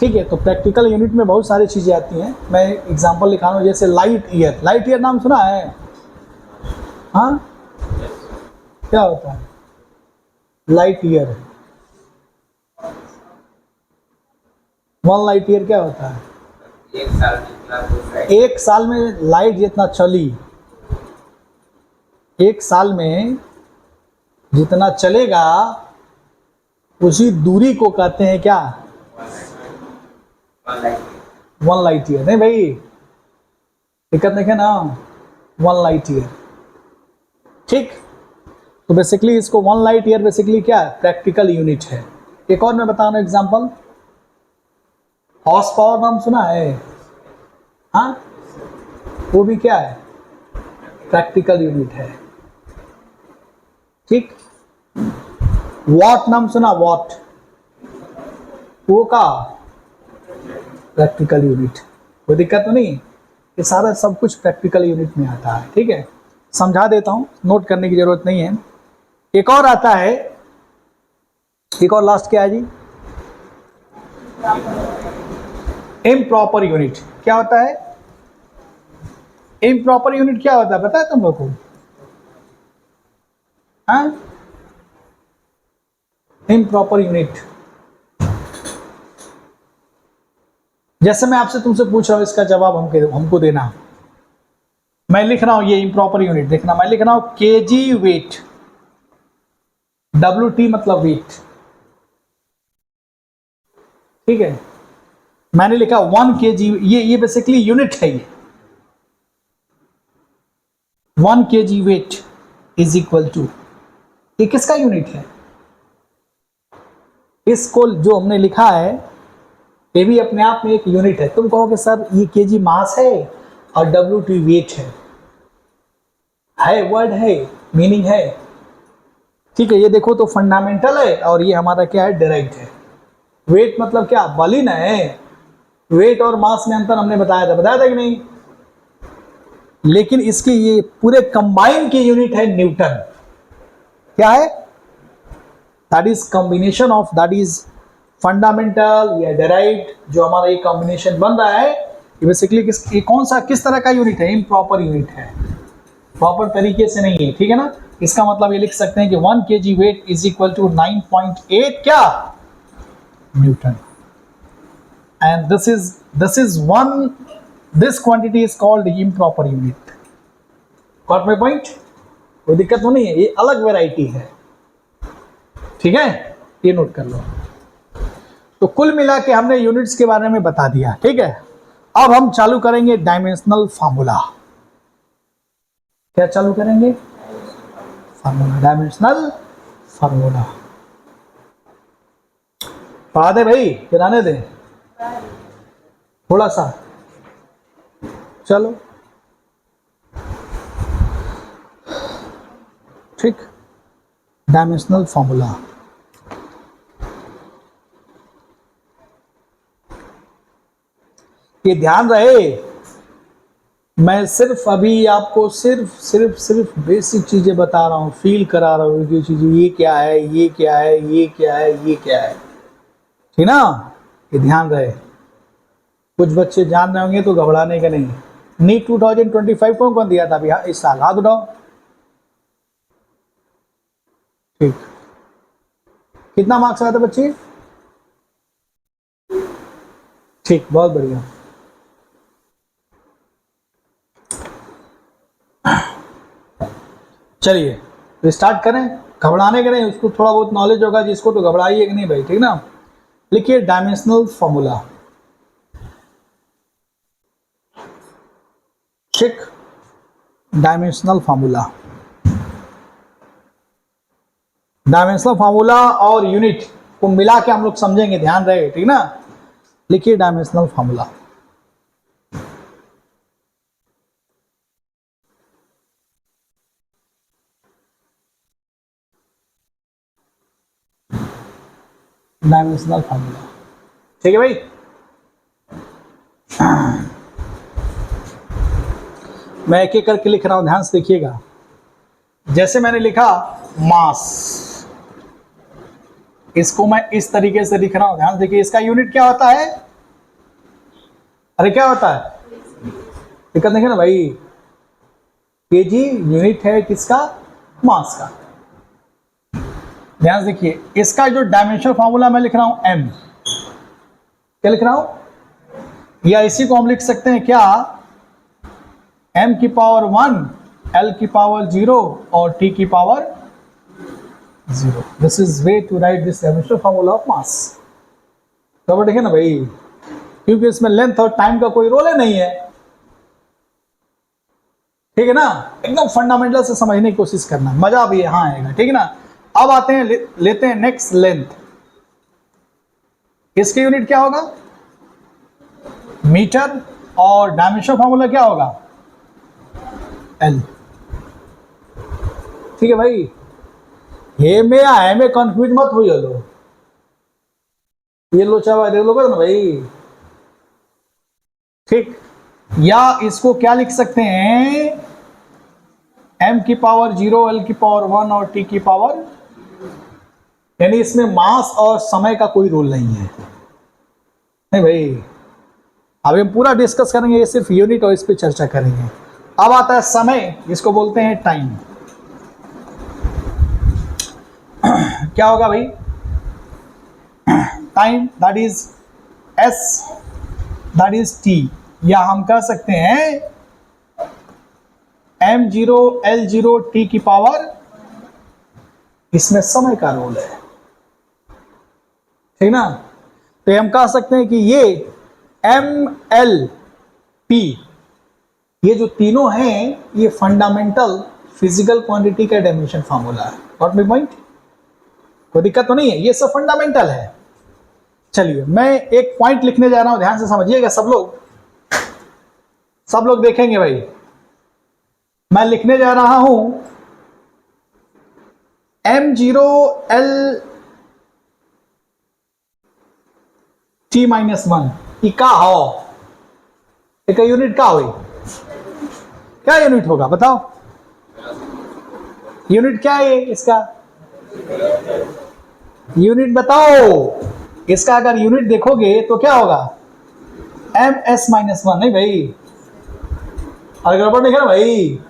ठीक है। तो प्रैक्टिकल यूनिट में बहुत सारी चीजें आती हैं, मैं एग्जांपल लिखा रहा हूँ, जैसे लाइट ईयर। लाइट ईयर नाम सुना है, हाँ, क्या होता है लाइट ईयर, 1 लाइट ईयर क्या होता है, एक साल में लाइट जितना चली, एक साल में जितना चलेगा उसी दूरी को कहते हैं क्या, 1 लाइट ईयर। नहीं भाई, दिक्कत नहीं है ना, 1 लाइट ईयर, ठीक। तो बेसिकली इसको 1 लाइट ईयर बेसिकली क्या है, प्रैक्टिकल यूनिट है। एक और मैं बता रहा हूं एग्जांपल, हॉर्स पावर नाम सुना है, हाँ, वो भी क्या है, प्रैक्टिकल यूनिट है, ठीक। वॉट नाम सुना, वॉट, वो का प्रैक्टिकल यूनिट, कोई दिक्कत तो नहीं, ये सारा सब कुछ प्रैक्टिकल यूनिट में आता है, ठीक है। समझा देता हूं, नोट करने की जरूरत नहीं है। एक और आता है, एक और लास्ट क्या है जी, इम्प्रॉपर यूनिट। क्या होता है इम्प्रॉपर यूनिट, क्या होता है पता है तुम लोग को, हाँ, इम्प्रॉपर यूनिट, जैसे मैं आपसे तुमसे पूछ रहा हूं, इसका जवाब हमको देना। मैं लिख रहा हूं ये इम्प्रॉपर यूनिट, देखना, मैं लिख रहा हूं केजी वेट, WT मतलब वेट, ठीक है। मैंने लिखा 1 kg, ये बेसिकली यूनिट है, ये 1 kg weight is equal to, ये किसका यूनिट है, इसको जो हमने लिखा है ये भी अपने आप में एक यूनिट है। तुम कहोगे सर ये केजी मास है और WT वेट है, वर्ड है, मीनिंग है, ठीक है। ये देखो तो फंडामेंटल है और ये हमारा क्या है, डायरेक्ट है। वेट मतलब क्या, बलिन है। वेट और मास में अंतर हमने बताया था कि नहीं, लेकिन इसकी ये पूरे कंबाइन की यूनिट है न्यूटन। क्या है? That is combination of, that is fundamental या डेराइव्ड, जो हमारा ये कॉम्बिनेशन बन रहा है ये बेसिकली ये कौन सा, किस तरह का यूनिट है? इम्प्रॉपर यूनिट है, प्रॉपर तरीके से नहीं है, ठीक है ना। इसका मतलब ये लिख सकते हैं कि 1 kg weight is equal to 9.8 क्या newton. And this is one, this quantity is called improper unit. Got my point? कोई दिक्कत तो नहीं है, ये अलग वैरायटी है, ठीक है, ये नोट कर लो। तो कुल मिला के हमने यूनिट्स के बारे में बता दिया, ठीक है। अब हम चालू करेंगे डायमेंशनल फार्मूला। क्या चालू करेंगे? Formula, dimensional formula. पढ़ा दे भाई, गिराने दे थोड़ा सा, चलो ठीक। डायमेंशनल फार्मूला, ये ध्यान रहे, मैं सिर्फ अभी आपको सिर्फ बेसिक चीजें बता रहा हूं, फील करा रहा हूं कि चीजें ये क्या है, ये क्या है, ये क्या है, ये क्या है, ठीक ना। ये ध्यान रहे। कुछ बच्चे जान रहे होंगे तो घबराने का नहीं। नीट 2025 कौन दिया था अभी इस साल? हाथ उठाओ। ठीक, कितना मार्क्स आया था बच्चे? ठीक, बहुत बढ़िया। चलिए तो स्टार्ट करें। घबराने के नहीं, उसको थोड़ा बहुत नॉलेज होगा जिसको तो घबराइए कि नहीं भाई, ठीक ना। लिखिए डायमेंशनल फॉर्मूला, ठीक। डायमेंशनल फार्मूला, डायमेंशनल फार्मूला और यूनिट को मिला के हम लोग समझेंगे, ध्यान रहे, ठीक ना। लिखिए डायमेंशनल फार्मूला। डायमेंशनल फार्मूला, ठीक है भाई। मैं एक एक करके लिख रहा हूं, ध्यान से देखिएगा। जैसे मैंने लिखा मास, इसको मैं इस तरीके से लिख रहा हूं, ध्यान से देखिए। इसका यूनिट क्या होता है? अरे क्या होता है? दिक्कत नहीं है ना भाई। केजी यूनिट है किसका? मास का। ध्यान से देखिए, इसका जो डायमेंशनल फार्मूला मैं लिख रहा हूं m, क्या लिख रहा हूं? या इसी को हम लिख सकते हैं क्या? m की पावर 1, l की पावर 0 और t की power 0। This is way to write this dimensional formula of mass. तो देखिए ना भाई, क्योंकि इसमें लेंथ और टाइम का कोई रोल है नहीं है, ठीक है ना। एकदम फंडामेंटल से समझने की कोशिश करना, मजा भी यहां आएगा, ठीक है ना। अब आते हैं, लेते हैं नेक्स्ट लेंथ। इसकी यूनिट क्या होगा? मीटर। और डायमेंशनल फार्मूला क्या होगा? एल। ठीक है भाई, हे में या है में कंफ्यूज मत हो लो, ये लोचा हुआ देख लोगे ना भाई, ठीक। या इसको क्या लिख सकते हैं? m की पावर 0, l की पावर 1 और t की पावर, यानी इसमें मास और समय का कोई रोल नहीं है। नहीं भाई, अभी हम पूरा डिस्कस करेंगे, ये सिर्फ यूनिट और इस पे चर्चा करेंगे। अब आता है समय, जिसको बोलते हैं टाइम। क्या होगा भाई? Time that is s, that is t, या हम कह सकते हैं m0 l0 t की पावर, इसमें समय का रोल है, ठीक ना। तो हम कह सकते हैं कि ये m l p, ये जो तीनों हैं ये फंडामेंटल फिजिकल क्वांटिटी का डायमेंशन फार्मूला है। Got my point? कोई दिक्कत तो नहीं है, ये सब फंडामेंटल है। चलिए मैं एक पॉइंट लिखने जा रहा हूं, ध्यान से समझिएगा सब लोग देखेंगे भाई। मैं लिखने जा रहा हूं m0 l t -1 का हो, एक यूनिट का हुई, क्या यूनिट होगा बताओ? यूनिट क्या है इसका? यूनिट बताओ इसका। अगर यूनिट देखोगे तो क्या होगा? ms-1। नहीं भाई, अगर गड़बड़ नहीं है ना भाई,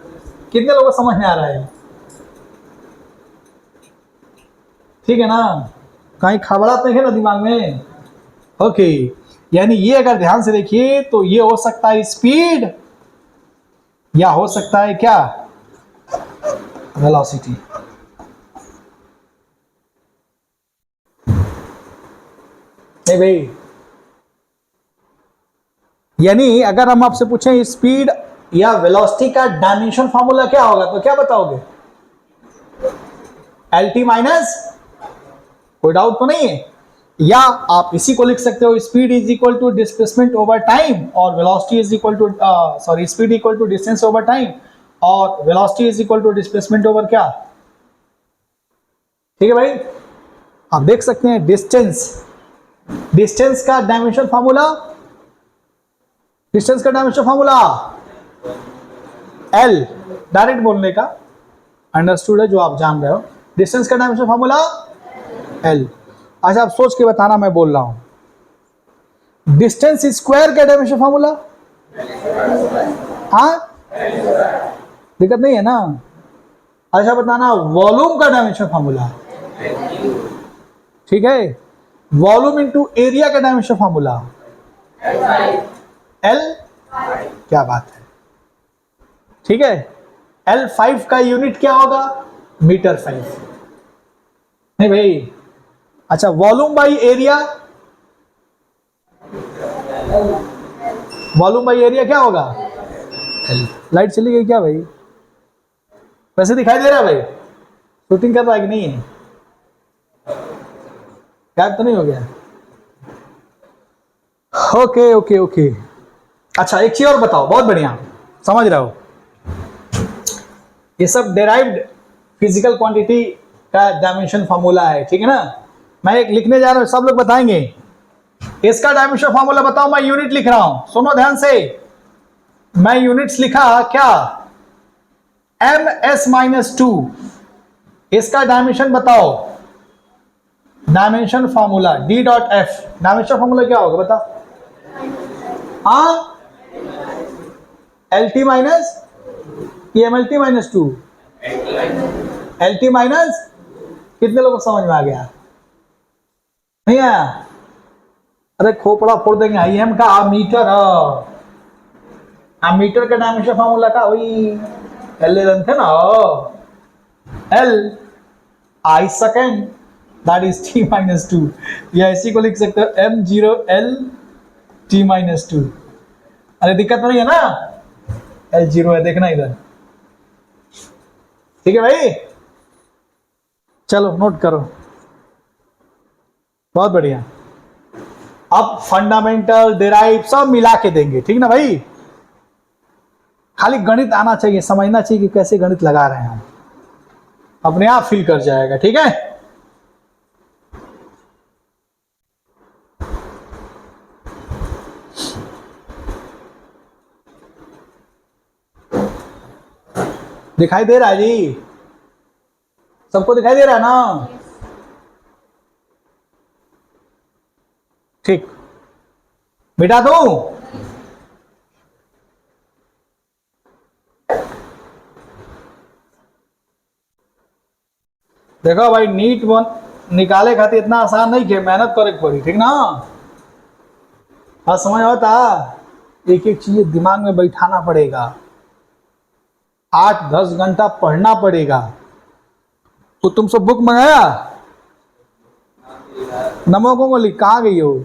कितने लोगों को समझ में आ रहा है? ठीक है ना, कहीं खबड़ा तो नहीं है ना दिमाग में? ओके, यानी ये अगर ध्यान से देखिए तो ये हो सकता है स्पीड, या हो सकता है क्या? वेलोसिटी। नहीं भाई, यानी अगर हम आपसे पूछें स्पीड या वेलोसिटी का डायमेंशन फार्मूला क्या होगा तो क्या बताओगे? LT माइनस, कोई डाउट तो नहीं है? या आप इसी को लिख सकते हो, speed is equal to displacement over time और velocity is equal to speed equal to distance over time और velocity is equal to displacement over क्या? ठीक है भाई, आप देख सकते हैं डिस्टेंस का डायमेंशन फार्मूला, डिस्टेंस का डायमेंशन फार्मूला L, डायरेक्ट बोलने का अंडरस्टूड है जो आप जान रहे हो। डिस्टेंस का डायमेंशन फार्मूला L। अच्छा, आप सोच के बताना मैं बोल रहा हूं। डिस्टेंस स्क्वायर का डायमेंशन फार्मूला? हाँ, दिक्कत नहीं है ना? अच्छा बताना, वॉल्यूम का डायमेंशन फार्मूला? ठीक है, वॉल्यूम इनटू एरिया का डायमेंशन फार्मूला L। क्या बात है, ठीक है। L5 का यूनिट क्या होगा? मीटर 5। नहीं भाई, अच्छा volume by area, volume by area क्या होगा? लाइट चली गई क्या भाई? वैसे दिखाई दे रहा है भाई? शूटिंग कर रहा है कि नहीं है? गायब तो नहीं हो गया? Okay okay okay. अच्छा एक चीज और बताओ, बहुत बढ़िया समझ रहे हो, ये सब डेराइव्ड फिजिकल क्वांटिटी का डायमेंशन फार्मूला है, ठीक है ना? मैं एक लिखने जा रहा हूं, सब लोग बताएंगे इसका डायमेंशन फार्मूला बताओ। मैं यूनिट लिख रहा हूं, सुनो ध्यान से। मैं यूनिट्स लिखा क्या? ms-2। इसका डायमेंशन बताओ, dimension formula D.F। Dimension formula क्या होगा बता? हाँ, LT minus MLT minus 2। LT minus, कितने लोगों को समझ में आ गया? नहीं आया? अरे खोपड़ा फोड़ देंगे। IM का मीटर, मीटर का डायमेंशन फार्मूला का वही L थे ना, L I second, that is T minus 2। या इसी को लिख सकते हो M0L T माइनस 2। अरे दिक्कत नहीं है ना? L0 है, देखना इधर, ठीक है भाई? चलो नोट करो, बहुत बढ़िया। अब फंडामेंटल डेराइव सब मिला के देंगे, ठीक ना भाई? खाली गणित आना चाहिए, समझना चाहिए कि कैसे गणित लगा रहे हैं हम, अपने आप फील कर जाएगा, ठीक है? दिखाई दे रहा है जी? सबको दिखाई दे रहा है ना? ठीक, मिटा दूं? देखो भाई, नीट निकाले खातिर इतना आसान नहीं कि मेहनत करे पड़ी, ठीक ना? हाँ समझ आता, एक एक चीज दिमाग में बैठाना पड़ेगा, 8-10 घंटा पढ़ना पड़ेगा। तो तुम सब बुक मंगाया? नमो को लिख, कहाँ गई हो?